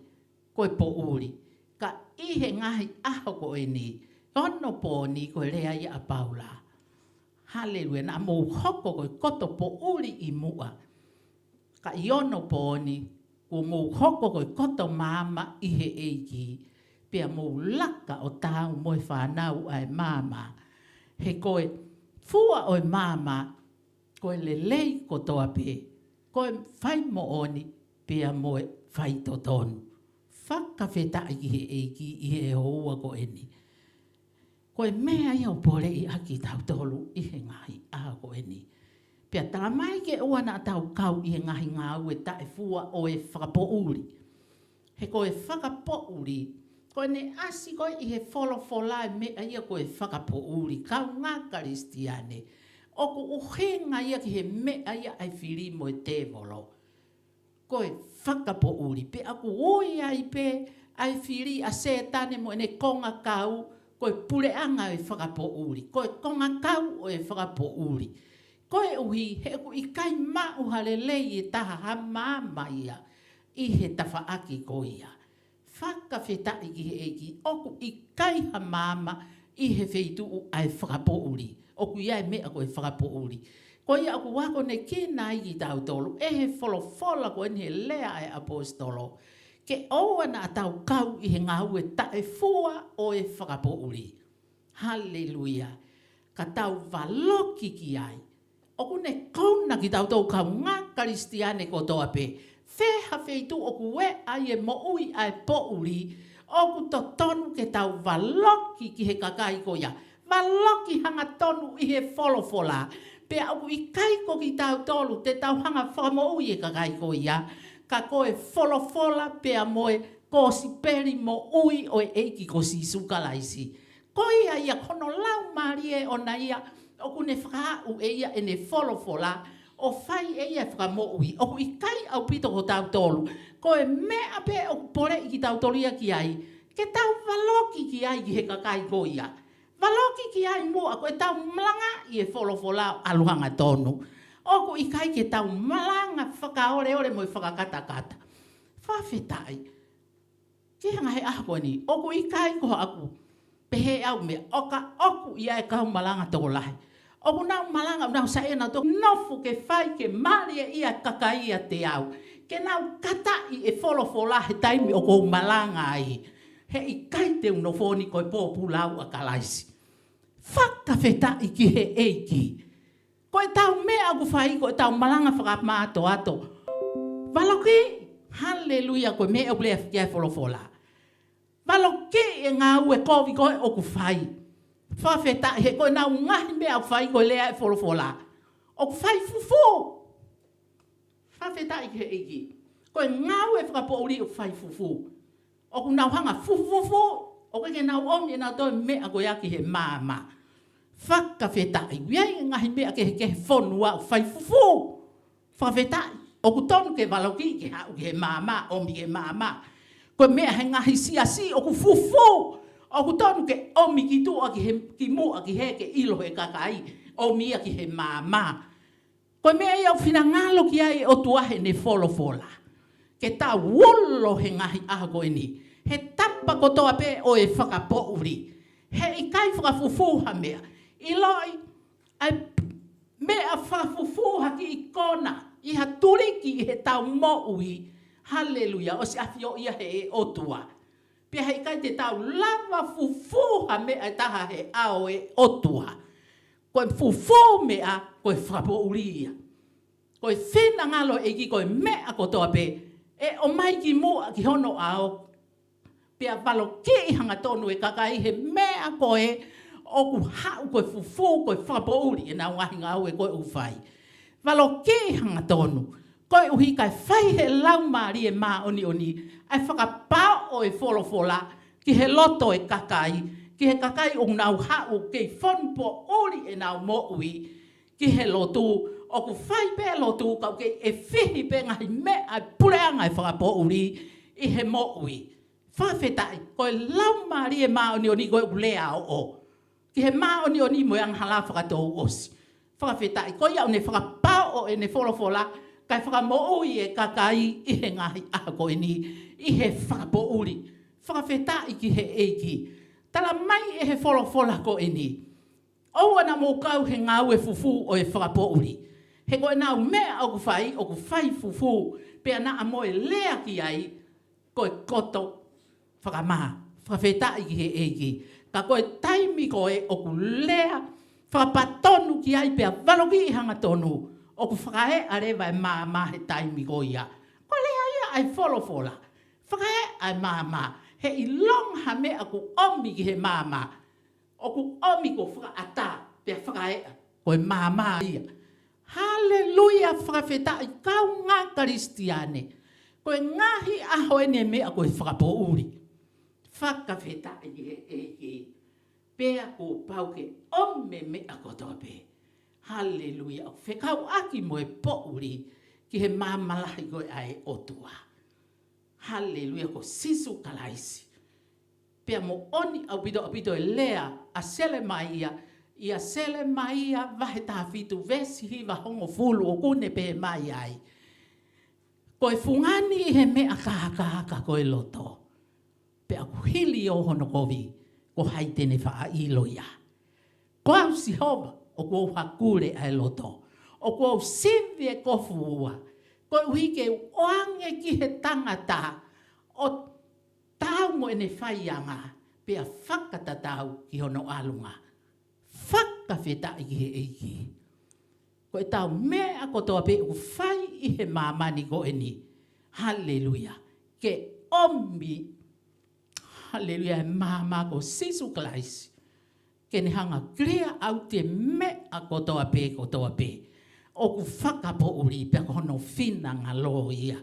koe po uri ka i he ngahi aho ko eni hono po ni koe rea i a Paula. Hallelujah na mo hoko koe koto po uri i mua ka i ono po ni ko mo hoko koe koto mama i he eiki. Pea mou laka o tau mo e whanau ai mama. He koe fua o e mama, koe lelei ko toa pe. Koe whai mo oni, pea mo e whai to tonu. Whakawheta i he eiki i he hoa ko eni. Koe mea i au pore i aki tau tolu i he ngahi aha ko eni. Pea tala mai ke oana tau kau i he ngahi ngau e tae fua o e whakapo uri. He koe whakapo uri. Koe ne asi koe i he wholofola e mea ia koe whakapo uri. Kau ngā karistiane. Oku uhenga ia ki he mea ia ai whiri mo e te volo. Koe whakapo uri. Pe aku oi ai pe ai whiri a setane mo ene konga kau. Koe pureanga e whakapo uri. Koe konga kau o e whakapo uri. Koe uhi he ku i kai mau halelei e taha hamama ia. I he tawhaaki ko ia. Whakawheta i ki he eiki, oku i kai ha mama i he wheitu u ai whakapo uri. Oku iai mea koe whakapo uri. Ko ia aku wako ne ki nai ki tau tolu, e he wholofola ko eni he lea ai apostolo. Ke oua na tau kau i he ngau e tae fua o e whakapo uri. Halleluia. Ka tau waloki ki ai. Oku ne kauna ki tau tau kau ngā karistiane ko toa pe. Wheha wheitu oku we ai e mo ui ai po uri, oku to tonu ke tau waloki ki he kakai ko ia. Waloki hanga tonu i he wholofola. Pea oku i kai ko ki tau tolu te tau hanga whamo ui e kakai ko ia. Ka koe wholofola pea moe ko si peri mo ui o e eiki ko si sukalaisi. Ko ia ia kono lau marie o na ia, oku ne whakau e ia e ne wholofola. O whai e ia whakamo ui. Oku i kai au pito ko tau tolu. Ko e mea pe o pore i ki tau tolia ki ai. Ke tau waloki ki ai ki he kakai ko ia. Waloki ki ai mua ko e tau malanga i e wholofola aluhanga tonu. Oku i kai ke tau malanga whakaore ore mo i whakakata-kata. Whawhetai. Ki hanga he ako ni. Oku i kai ko aku. Pehe au mea. Oka oku i ai kau malanga toko lahi. Oku nau malanga, nau saena to nofu ke whai ke maria ia kakaia te au. Ke nau katai e wholofola he taimi o kou malanga ai. He i kai te unofoni koe pōpulau a kalaisi. Whakawheta i ki he eiki. Koe tau mea aku whai, koe tau malanga whakamāto ato. Waloki, halleluia, koe mea u lea whikia wholofola. Waloki e ngā ue kovi koe oku whai. Whawheta he koe nau ngahi mea au whai koe lea e wholofola. O whai fufu. Whawheta i he eiki. Koe ngau e whakapo uri o whai fufu. O ku nau hanga fufu. O ke nau omi e nau toi mea koe aki he mama. Whakawheta i wiai ngahi mea ke he whonua o whai fufu. Whawheta i. O ku tonu ke waloki ke hau ke he mama. Omi ke mama. Koe mea he ngahi siasi o ku fufu. O ku tonu ke omi ki tu ki mu ki he ke ilo he kakai. Omi ki he mama. Koe mea iau whina ngalo ki ai o tuahe ne wholofola. Ke tā wolo he ngahi aha koe ni. He tapa kotoa pe o e whakapo uri. he i kai whakafufuha mea. I loi, ai mea whakafufuha ki i kona, i ha turiki i he tau mo'ui. Haleluia, o si awhio ia he e otua. Pia hei kai te tau lava fufuha mea e taha he ao e otua. Koe fufu mea, koe whakapo uria. Koe whina ngalo e ki koe mea kotoa pe. E o mai ki mua ki hono ao. Pia walo ki i hanga tonu e kakai he mea koe o ku hau koe fufu koe whakapo uri. E nā wahi ngau e koe uwhai. Walo ki i hanga tonu. Koe uhi kai whai he lau maari e maa oni oni. Ai whakapao o e wholofola ki he loto e kakai. Ki he kakai o nau hau kei whonpo uri e nau mo'ui. Ki he lotu o ku whai pe lotu kau kei e whihi pe ngahi me ai pureanga e whakapo uri i he mo'ui. Whawhetai, koe lau maari e maa oni oni koe ulea o o. Ki he maa oni oni mo ang hala whakatou osi. Whawhetai, koe iau ne whakapao o e ne wholofola kai whakamo'ui e kakai i he ngahi aha koe ni i he whakapo uri. Whawhetai ki he eiki. Tala mai e he wholofola koe ni. Oua na mō kau he ngau e fufu o e whakapo uri. He koe nau mea o ku whai fufu, pea na a moe lea ki ai, koe koto whakamaha, whawhetai ki he eiki. Ka koe taimi koe o ku lea, whakapatonu ki ai pea waloki i hanga tonu, o ku whakae arewa e maa he taimi koe ia. Koe lea ia ai wholofola, whakae ai maa, he i long ha mea ku omi ki he maa, o ku omi ko whakaata, pea whakae koe maa ia. Haleluia, whakawhetai, kau ngā karistiane. Koe ngahi aho ene mea koe whakapo uri. Whakawhetai he eki. Pea ko pauke ome mea kotoa pe. Haleluia, whekau aki moe po uri ki he māmalahi koe ai otua. Haleluia, ko sisu kalaisi. Pea mo oni au pito e lea a sele mai ia. Ia sele mai ia vahe taha fitu vesi hiva hongo fulu o kune pe mai ai. Koe fungani i he mea kahaka koe loto. Pe aku hili o hono kovi ko haitene wha ilo ia. Ko au si homa o ko hakure ai loto. O ko au sivi e kofu ua. Koe uike oange ki he tangata o tau mo ene whaianga pe a whakatatau ki hono alunga. Whakawhetai ki he eiki. Koe tau mea kotoa pe u whai i he mamani ko e ni. Haleluia. Ke omi. Haleluia he mama ko sisu klaisi. Ke ne hanga krea au te mea kotoa pe. O ku whakapo uri pe kono whina ngalo ia.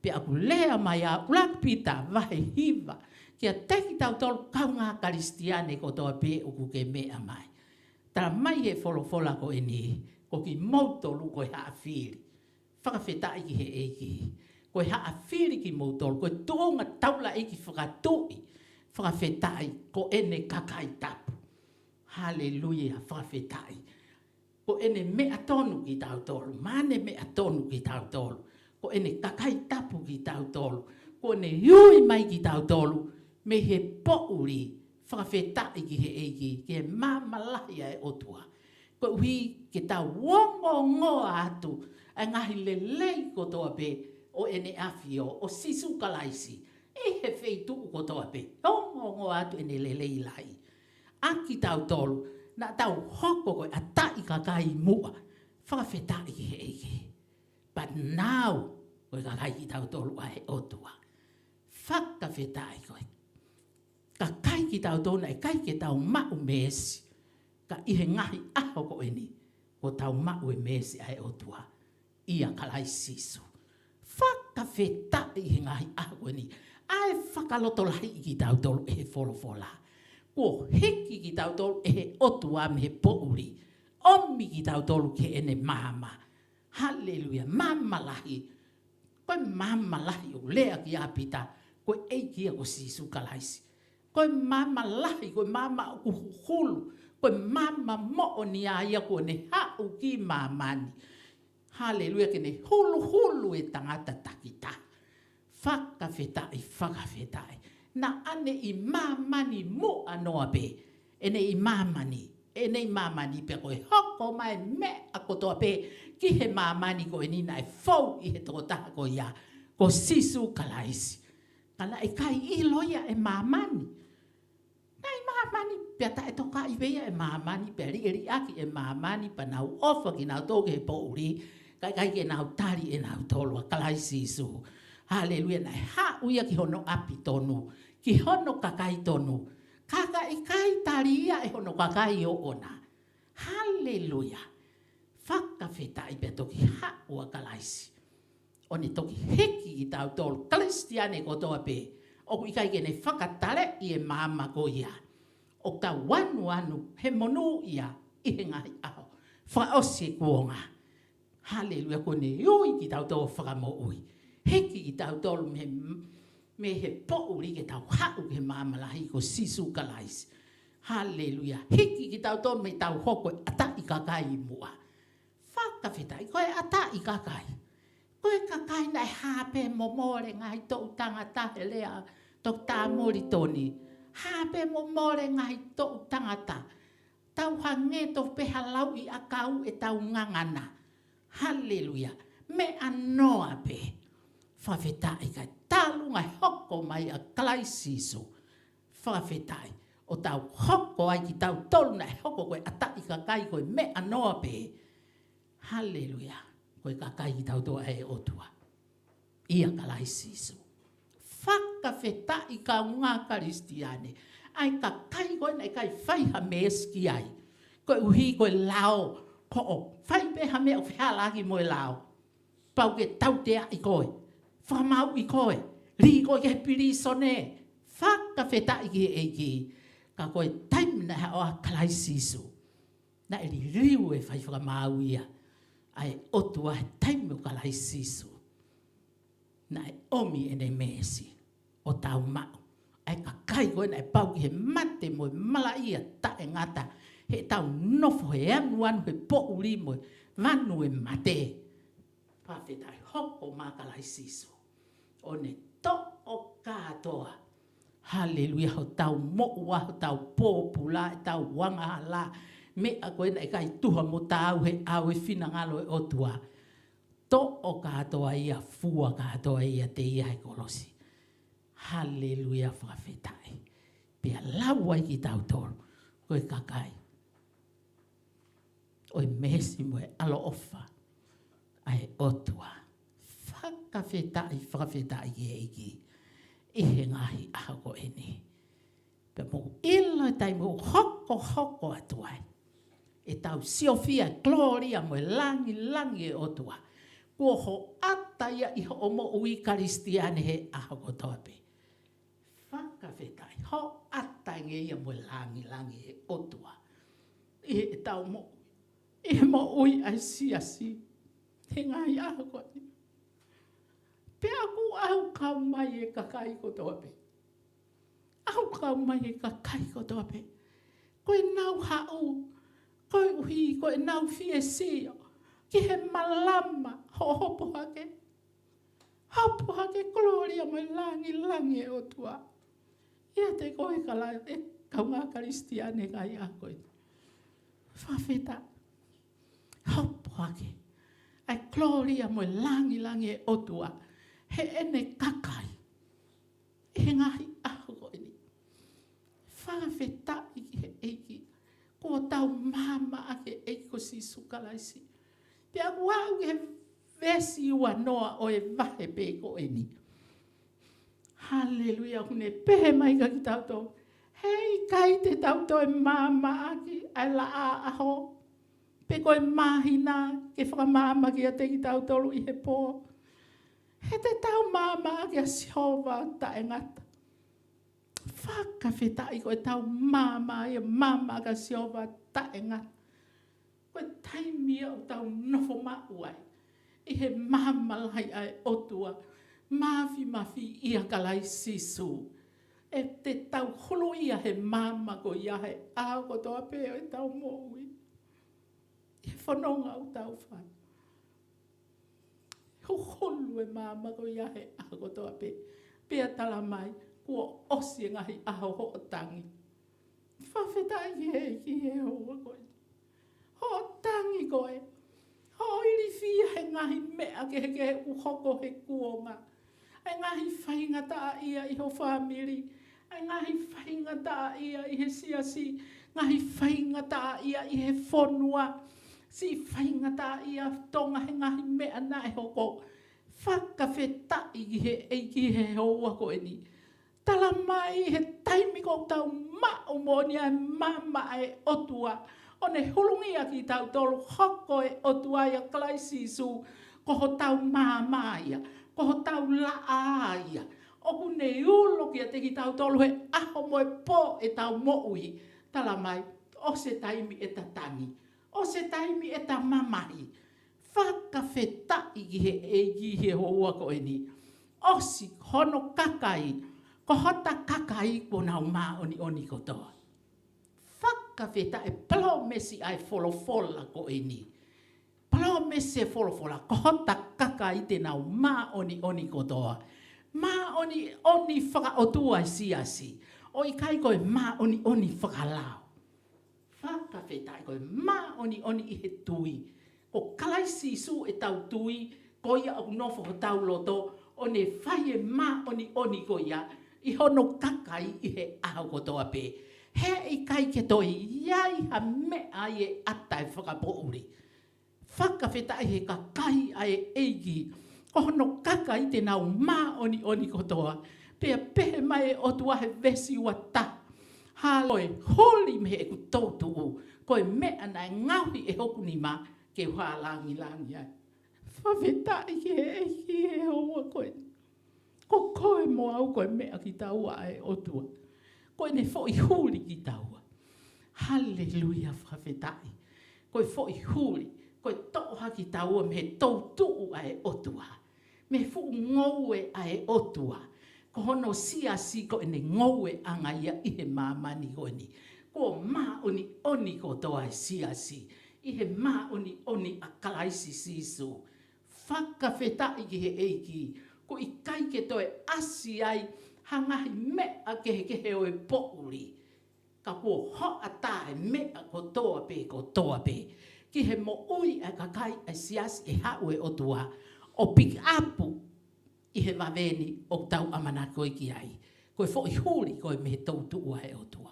Pe aku lea mai a ulakpita vahe hiva. Kia teki tau tolu kau ngā karistiane kotoa pe o ku ke mea mai. Tara mai he wholofola ko e ni, ko ki mautolu ko he haawhiri. Whakawhetai ki he eiki. Ko he haawhiri ki mautolu, ko e tōnga taula eiki whakatui. Whakawhetai ko ene kakai tapu. Haleluia, whakawhetai. Ko ene mea tonu ki tau tolu, mane mea tonu ki tau tolu. Ko ene kakai tapu ki tau tolu. Ko ene hui mai ki tau tolu, me he pouri. Whakawhetai ki he eiki, ki he māmalahi e otua. Ko hui ke tau wongo atu, a ngahi lelei kotoa pe o ene awhio, o sisu kalaisi. E he wheitu kotoa pe, wongo atu ene lelei lai. Aki tau tolu, na tau hoko koe a tai kakai mua. Whakawhetai ki he eiki. But now, koe kakai ki tau tolu a he otua. Whakawhetai koe. Ka kai ki tau tōna e kai ki tau mau mesi. Ka ihe ngahi aho ko eni. Ko tau mau e mesi ai otua. Ia kalai sisu. Whakawhetai ihe ngahi aho ko eni. Ai whakaloto lahi ki tau tolu e he wholofola. Ko hiki ki tau tolu e he otua me he pouri. Omi ki tau tolu ke ene mama. Haleluia. Mama lahi. Koe mama lahi o lea ki apita. Koe eiki a ko sisu kalaisi. Koe mama lahi, koe mama uhulu, koe mama mo'o ni aia ko ne hau ki mamani. Haleluia, ke ne hulu e tangata takita. Whakawhetai. Na ane i mamani mo anoa pe. nei mamani nei mamani pe ko hoko mai me akotoa pe ki he mamani ko ni nai fou I he tota ko ia ko sisu kalaisi kala e kai I loia e mamani nai mamani pe ta e toka I veia e mamani pe ri aki e mamani pa nau ofa ki nau toke po uri kai ke nau tari e nau tolo kalaisi su haleluya nai ha uia ki hono api tonu ki hono kakai tonu kaka I kai taria e hono kakai o ona haleluya whakawheta I pe toki ha ua kalaisi o ne toki heki I tau tolu kristiane ko toa pe o ku ikai kene whakatare I e mama ko ia o tau anu he monu ia I he ngahi aho whaose kuonga haleluya ko ne ui ki tau tolu whakamo ui heki ki tau tolu me he po'uri ke tau hau ke mama lahi ko sisu kalaisi haleluya heki ki tau tolu me tau hoko ata I kakai mua whakawheta I koe ata I kakai koe kakai nai hape momore ngai tau tangata he lea tau tā mori toni hape momore ngai tau tangata tau hange tau peha lau I akau e tau ngangana haleluya me anoa pe whawhetai kai talu ngai hoko mai a klaisiso whawhetai o tau hoko ai ki tau tolu nai hoko koe atai kakai koe me anoa pe haleluya koe kakai ki tau toa e otua ia klaisiso whakawhetai ka ngā karistiane ai kakai koe nai kai whaiha meski ai koe uhi koe lao ko o whai peha me o whihalaki moe lao pau ke tau tea I koe whamau I koe ri koe ke piri sone whakawhetai ki eiki ka koe taimina ha o a kalaisiso na eri riu e whai whakamau ia ai otua he taimu kalaisiso na e omi ene mesi o tau mau ai kakai koe na e pau ki he mate moe mala ia ta e ngata he tau nofo he anu he po uri moe vanu e mate pawhetai hoko mā kalaisiso o ne to o katoa haleluya ho tau mo'ua ho tau pōpula e tau wanga la me a koe na e kai tuha mo tau he au e whina ngalo e otua to o katoa ia fua katoa ia te ia he kolosi haleluya whawhetai pia lawa I ki tau tolu koe kakai oi mesi moe alo ofa ai otua whakawhetai eiki I he ngahi ako eni pe mo ilo tai mo hoko atuai e tau siofia gloria mo langi e otua kua ho ata ia I ho omo ui karistiane he ako tope whakawhetai ho ata nge ia mo langi e otua e tau mo mo ui ai si he ngai ako eni pe aku au kau mai e kakai ko tope au kau mai e kakai ko tope koe nau hau koe uhi koe nau fie sio ki he malama hopo hake gloria mai langi e otua ia te koe kala e kau ngā karistiane kai a koe whawheta hopo hake ai gloria mai langi e otua he ene kakai he ngahi aho ni whawheta I he eiki ko tau mama ake eiki ko si sukalaisi te aku au he vesi ua noa o e vahe pe ko eni haleluya kune pehe mai ka ki tau tō hei kai te tau tō e mama ake ai la a aho pe ko e mahina ke whakamama ki a te ki tau tolu I he pō he te tau mama ki a siova ta e ngata. Whakawhetai ko e tau mama e mama ka siova ta e ngata. Ko e taimia o tau nofo mauai. I he mama lai ai otua. Mafi ia kalai sisu. E te tau holo ia he mama ko ia he ao ko toa peo e tau moui. I he whanonga o tau whai. Ho holu e mama ko ia he ako toa pea tala mai kua osi ngahi aho ho o tangi. whawhetai ki he hoa koe. Ho tangi koe. Ho iri fia he ngahi mea ke he uhoko he kuonga. E ngahi whaingata ia I ho whamiri. E ngahi whaingata ia I he siasi. Ngahi whaingata ia I he whonua. Si whaingata ia tonga he ngahi mea na e hoko. Whakawhetai ki he hoa koe ni. Tala mai he taimi ko tau mao moni ai mama e otua. O ne hulungia ki tau tolu hoko e otua ia klaisisu. Ko ho tau mamaia. Ko ho tau laaia. O ku ne ulo ki a te ki tau tolu he aho moe po e tau moui. Tala mai o se taimi e tatangi. O se taimi e ta mamai. Whakawhetai ki he hoa koe ni. Osi hono kakai. Ko hota kakai ko nau maa oni kotoa. Whakawheta e palomesi ai wholofola ko e ni. Palomesi e wholofola. Ko hota kakai te nau maa oni kotoa. Maa oni whakaotua e siasi. O I kai koe maa oni whakalao. Whakawheta e koe maa oni I he tui. Ko kalaisi su e tau tui. Ko ia au nofo ho tau loto. O ne whai e maa oni ko ia. I hono kakai I he aho kotoa pe. He I kai ke toi iai ha mea I e ata e whakapouri. Whakawheta I he kakai ai eigi. Ko hono kakai te nau maa oni kotoa. Pea pehe mai e otua he vesi ua ta. Haloe holi me e ku tautu u. Koe mea na ngauhi e hoku ni ma ke wha langi ai. Whawheta I he eigi e hoa koe. Ko koe mo au koe mea ki taua e otua. Koe ne fo I huli ki taua. Halleluja whawhetai. Koe fo I huli. Koe toha ki taua me tautuu a e otua. Me fu ngoue a e otua. Ko hono siasi koe ne ngoue anga ia I he mamani koe ni. Ko maa oni ko toa e siasi. I he maa oni a kalaisi sisu. Whakawhetai ki he eiki. Ko I kai ke toe asi ai hangahi mea ke he o e pouri. Ka kua ho atae mea ko toa pe. Ki he mo ui a kakai a siasi e hau e otua. O pick upu I he waweni o tau amana koe ki ai. Koe fo I huri koe me tautu ua e otua.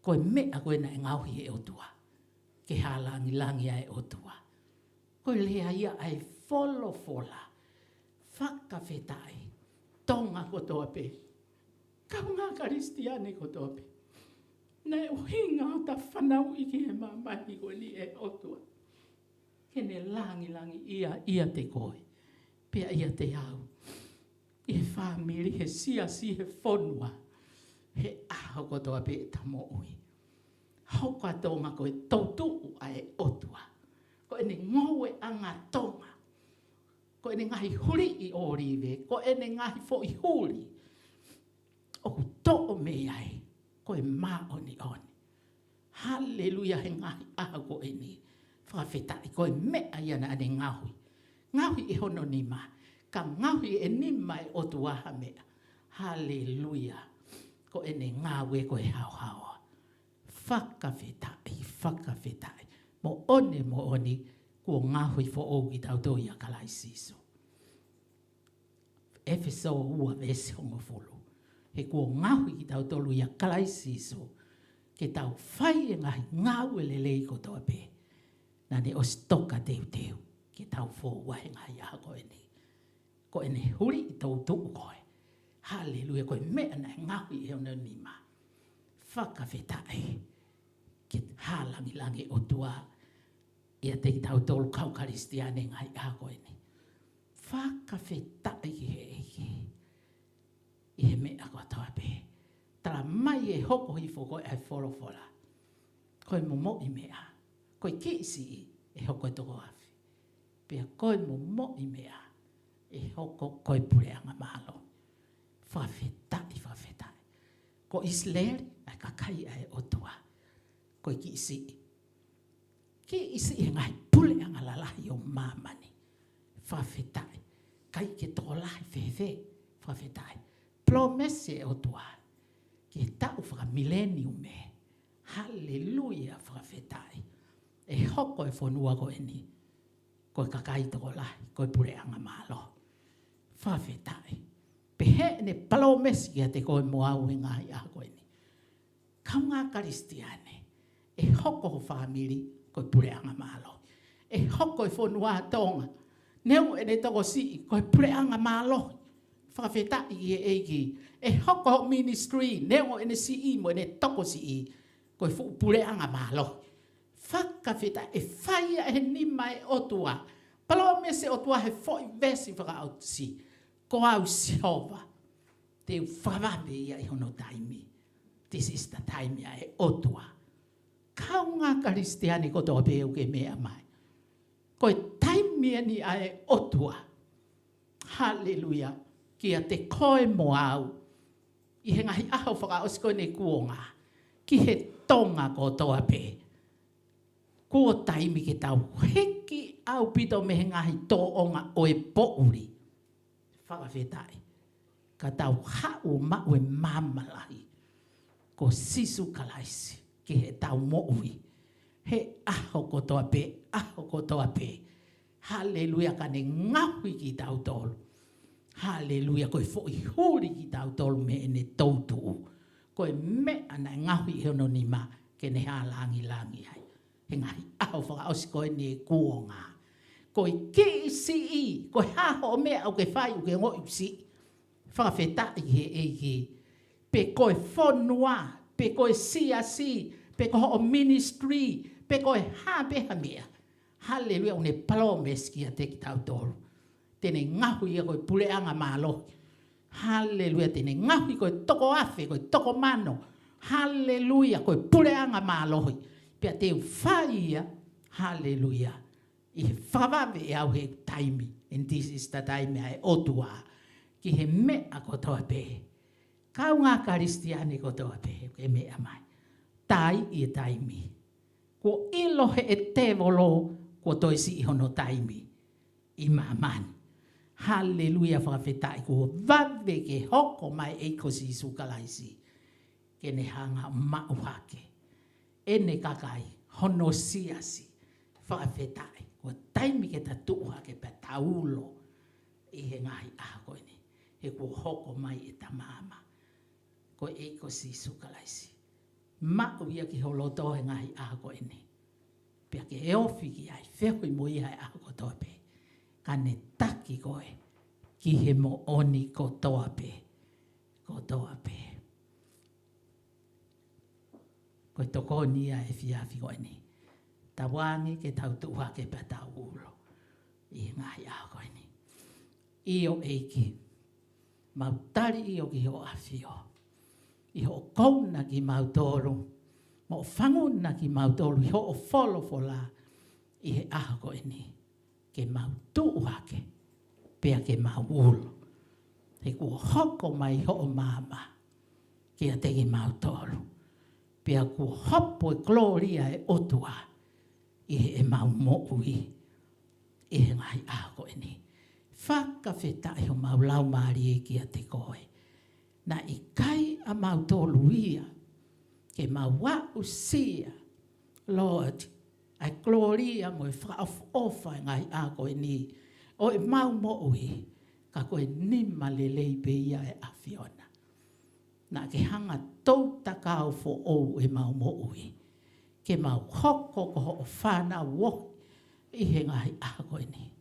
Koe mea koe na e ngauhi e otua. Ke halangi a e otua. Koe lea ia ai fola. Whakawhetai. Tonga kotoa pe. Kaunga karistiane kotoa pe. Nei o hinga o ta whanau I ki he mamani koe ni e otua. Kene langi ia te koe. Pea ia te au. I he whamiri, he siasi, he whonua. He aho kotoa pe e tamo ui. Hauka tonga koe tautu a e otua. Koe ne ngoue anga tonga. Ko ene ngahi huri I orive, ko ene ngahi fo I huri. O ku to'o me ai, ko e maa oni. Halleluja he ngahi aha ko eni. Whawhetai, ko e mea iana ane ngahui. Ngahui I hono nima, ka ngahui e nima e otuaha mea. Halleluja, ko ene ngawe ko e hao. Whakawhetai. Mo oni, ko ngahui fo o I tauto ia kalai siso. Efeso ua vese hongo folo. He ko ngahui I tauto ia kalai siso. Ke tau whai e ngahu lelei ko toa pe. Nane o stoka teu. Ke tau fo wahe ngai aha ko ene. Ko ene huri I tauto koe. Halleluja, ko e mea na ngahui e ona nima. Whakawhetai. Ke halangi o tua. Ia te tau tolu kau karistiane ngai ako ene. Whakawhetai he eke. I he mea ko toa pe. Tala mai e hoko hi foko e wholofola. Koe mo I mea. Koe kisi e hoko toko afi. Pea koe mo I mea. E hoko koe pureanga mahalo. Whawhetai. Ko Israel ai kakai ai otua. Koe kisi. Ki isi e ngai pule anga lalahi o mamani. Whawhetai. Kai ke tō lahi whewhe. Whawhetai. Promese o tua. ke tau whaka millennium me. Hallelujah whakawhetai. E hoko e whanua ko e ni. Koe kakai toko lahi, koe pureanga malo. Whawhetai. Pehe ne palo mesi kia te koe moau e ngai a koe ni. Kaunga karistiane. E hoko ho whamiri, koe pureanga malo. E hoko e whanua tonga. Neu e ne toko si, koe pureanga malo. Whawhetai i e eiki. E hoko ho ministry, neu e ne si i mo e ne toko si i. Koe fu pureanga malo. Whakawhetai e whaia e nima e otua. Palo me se otua he foi vesi whakaautu si. Ko au sihova. Te whawame ia i hono taimi. This is the time ia e otua. Kaunga karistiani ko toa peu ke mea mai. Koe taimi ni a e otua. Hallelujah. Kia te koe mo au. I he ngahi aho whakaosi koe ne kuonga. Ki he tonga ko toa pe. Kua taimi ke tau heki au pito me he ngahi tō onga o e pouri. Whakawhetai. Ka tau hau mau e mamalahi. Ko sisu kalaisi. Ki he tau moui. He aho ko toa pe. Aho ko toa pe. Hallelujah ka ne ngahui ki tau tolu. Hallelujah koe fo i huri ki tau tolu me ene tautu. Koe me ana ngahui i hono ni ma. Ke ne ha langi langi ai. He ngahi aho whakaosi koe ni e kuonga. Koe ki si i. Koe haho o mea au ke whai u ke ngoi si. Whakawhetai he eiki. Pe koe whonua. Pe koe sia si. Pe koe o ministry. Pe koe hapeha mea. Hallelujah une palomes kia te ki tau tolu. Tene ngahui ia koe pureanga malo. Hallelujah tene ngahui koe toko afe, koe toko mano. Hallelujah koe pureanga malo. Pea te whaia. Hallelujah. I he whawave e au he taimi. And this is the time e otua. Ki he mea kotoa pe. Kaunga karistiani kotoa pe. Ke mea mai. Tai i e taimi. Ko ilo he e te volo. Ko toisi i hono taimi. I mamani. Hallelujah whakawhetai ko vave ke hoko mai e kosi sukalaisi. Ke ne hanga mauhake. E ne kakai hono siasi. Whakawhetai ko taimi ke ta tuha ke pa taulo. I he ngahi aha koe ni. He ko hoko mai e ta mama. Ko e kosi sukalaisi. Mau ia ki holoto he ngahi aha koe ni. Pea ke e ofi ki ai whehui mo ia e aha kotoa pe. Ka ne taki koe. Ki he mo oni kotoa pe. Kotoa pe. Koe toko nia e whiawhi koe ni. Ta wangi ke tau tuha ke pa tau ulo. I ngai aha koe ni. Io eiki. Mautari io ki ho awhio. I ho kouna ki mautoro. Mo whanguna ki mautoro. I ho o wholofola. I he aha koe ni. Ke mautuake. Pea ke mauulo. He kua hoko mai ho o mama. Ke a tegi mautoro. Pea kua hopo e gloria e otua. I he e mau moui. I he ngai aha koe ni. Whakawhetai ho mau lau maari e ki a te koe. Na i kai a mautoro ia. Ke mau wau sia. Lord, ai gloria mo e whaaofa ngai a koe ni. O e mau moui. Ka koe nima lelei pe ia e awhiona. Na ke hanga tau takao fo ou e mau moui. Ke mau hoko ko ho whana wohi. I he ngai a koe ni.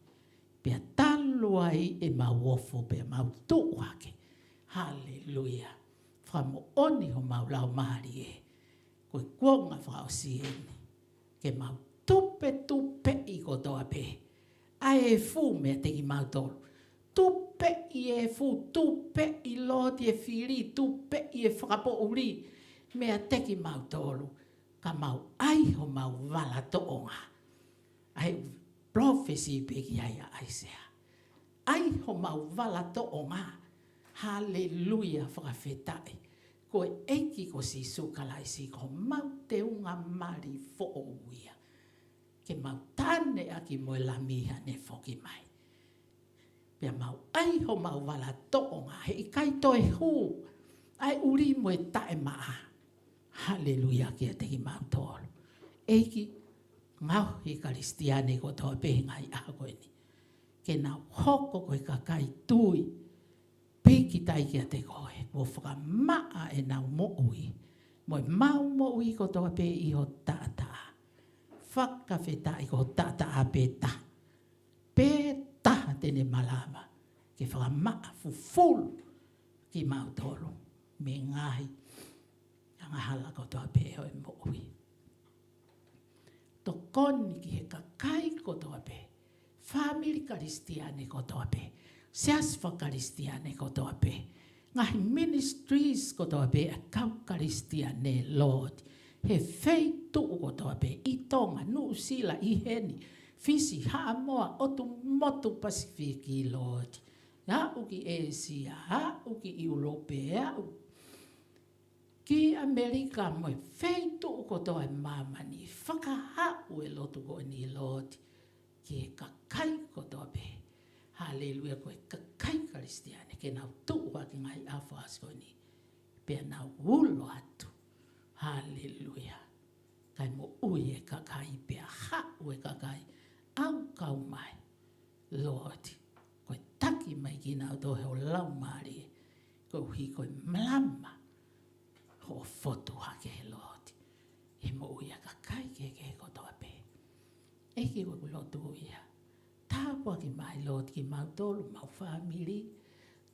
Pea talu ai e mau wofo pea mau tuake. Hallelujah. Whamo oni ho mau lau maari e. Koe kuonga whao sieni. Ke mau tupe i kotoa pe. Ai e fu mea teki mau tolu. Tupe i e fu, tupe i loti e whiri, tupe i e whakapo uri. Mea teki mau tolu. Ka mau ai ho mau wala toonga. Ai prophecy peki ai a Aisea. Ai ho mau wala toonga. Hallelujah whakawhetai. Koe eiki ko si sukalaisi ko mau te unga mari fo uia. Ke mau tane aki moe la miha ne foki mai. Pea mau ai ho mau wala toonga he i kai toi hu. ai uri mo e tae maa. Haleluia kia te ki mautolo. Eiki ngau i karistiane ko toa pe ngai a koe ni. Ke na hoko koe kakai tui. Peki tai kia te koe. Mo whaka maa e nau mo ui. Mo mau mo ui ko toa pe i ho tata. Whakawheta i ko tata a pe ta. Pe taha tene malama. Ke whaka maa fufulu ki mautolo. Me ngahi. Anga hala ko toa pe hoi mo ui. To koni ki he kakai ko toa pe. Family karistiane ko toa pe. Seasfa karistiane ko toa pe. Ngahi ministries ko toa pe a kau karistiane Lord. He feitu ko toa pe. I tonga nu sila i heni. Fisi haa moa otu motu Pasifiki Lord. Ha uki Asia, ha uki Europe, ha ki Amerika mo feitu ko toa mamani. Whakahau e lotu ko ni Lord. Ki e kakai ko toa pe. Hallelujah ko e kakai karistiane. Ke nau tuwa ki ngai awhas ko ni. Pea nau ulo atu. Hallelujah. Kai mo ui e kakai pea hau e kakai. Au kau mai. Lord. Ko e taki mai ki nau to heo lau maari. Ko hi ko e mlama. Ho fotu hake he Lord. E mo ui a kakai ke ko toa pe. Eki ko lotu ia. Tāpua ki mai Lord ki mautolu, mau family.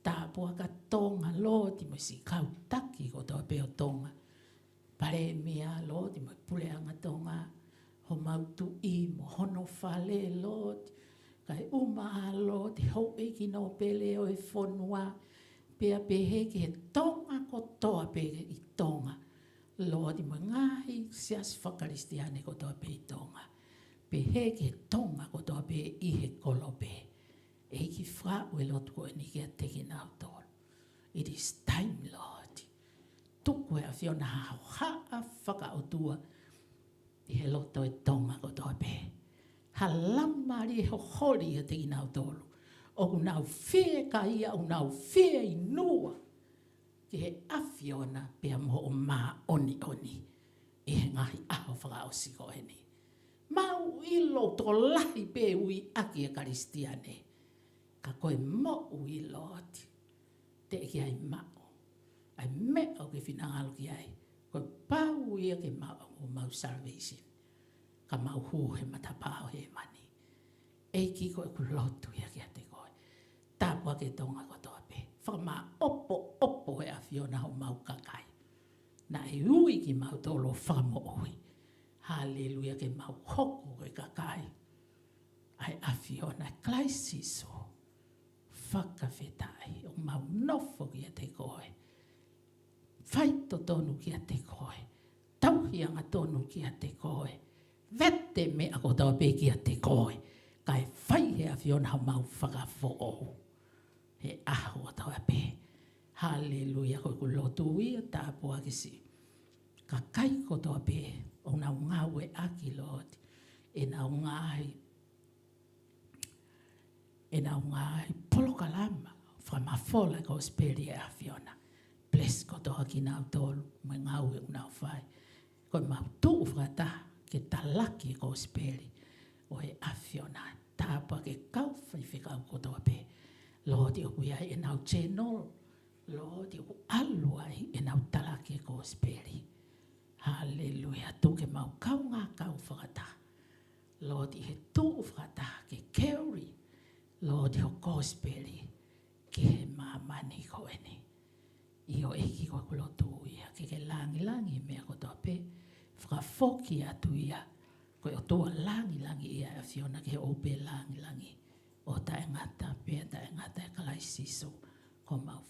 Tāpua ka tonga Lord i mo si kau taki ko toa pe o tonga. Pare mea Lord i mo puleanga tonga. Ho mautu i mo hono fale Lord. Kai umaa Lord i hou eki no pele o e whonua. Pea pehe ki he tonga ko toa pe i tonga. Lord i mo ngahi sias whakaristiane ko toa pe i tonga. Pehe ki he tonga ko toa pe i he kolope. Eki whau e lotu ko e ni kia teki nau tōru. It is time Lord. Tuku e a whiona hao haa whakaotua. I he loto e tonga ko toa pe. Halamari e ho hori e teki nau tōru. O unau whie ka ia, unau whie i nua. Ki he awhiona pia mo o maa oni oni. I he ngahi aho whakaosi ko e ni. Mau ilo to lahi pe ui aki e karistiane. Ka koe mo ui Lord. Te ki ai mao. Ai meo ke whinangalo ki ai. Koe pau ia ke mao o mau salvation. Ka mau hu he matapao he mani. Eiki koe ku lotu ia ki a te koe. Tāpua ke tonga ko toa pe. Whakama opo he a whiona ho mau kakai. Na e ui ki mau tolo whakamo ui. Hallelujah ke mau hoko ke kakai. Ai a whiona klaisiso. Whakawhetai o mau nofo ki a te koe. Whaito tonu ki a te koe. Tauhianga tonu ki a te koe. Vete me ako tawa pe ki a te koe. Kai whai he a whiona ha mau whakafo o. He aho a tawa pe. Hallelujah koe ku lotu ia tāpua ki si. Ka kai ko tawa pe. O nau ngau e aki Lord. E nau ngai. E nau ngai poloka lama. Whamafola ko speri e a whiona. Bless ko toha ki nau tolu. Mai ngau e nau whai. Koe mau tuu whakata. Ke talaki ko speri. O e a whiona. Tāpua ke kau whaiwhikau ko toha pe. Lord i oku iai e nau channel. Lord i oku alu ai e nau talaki ko speri. Hallelujah. Tu ke mau kau ngā kau whakata. Lord i he tū whakata ke carry. Lord i ho gospeli. Ke he mamani ko eni. I o eki ko kulotu ia. Ke langi mea ko toa pe. Whakafoki atu ia. Ko o tua langi ia a whiona ke ope langi. O tae ngata pia tae ngata e kalaisiso. Ko mau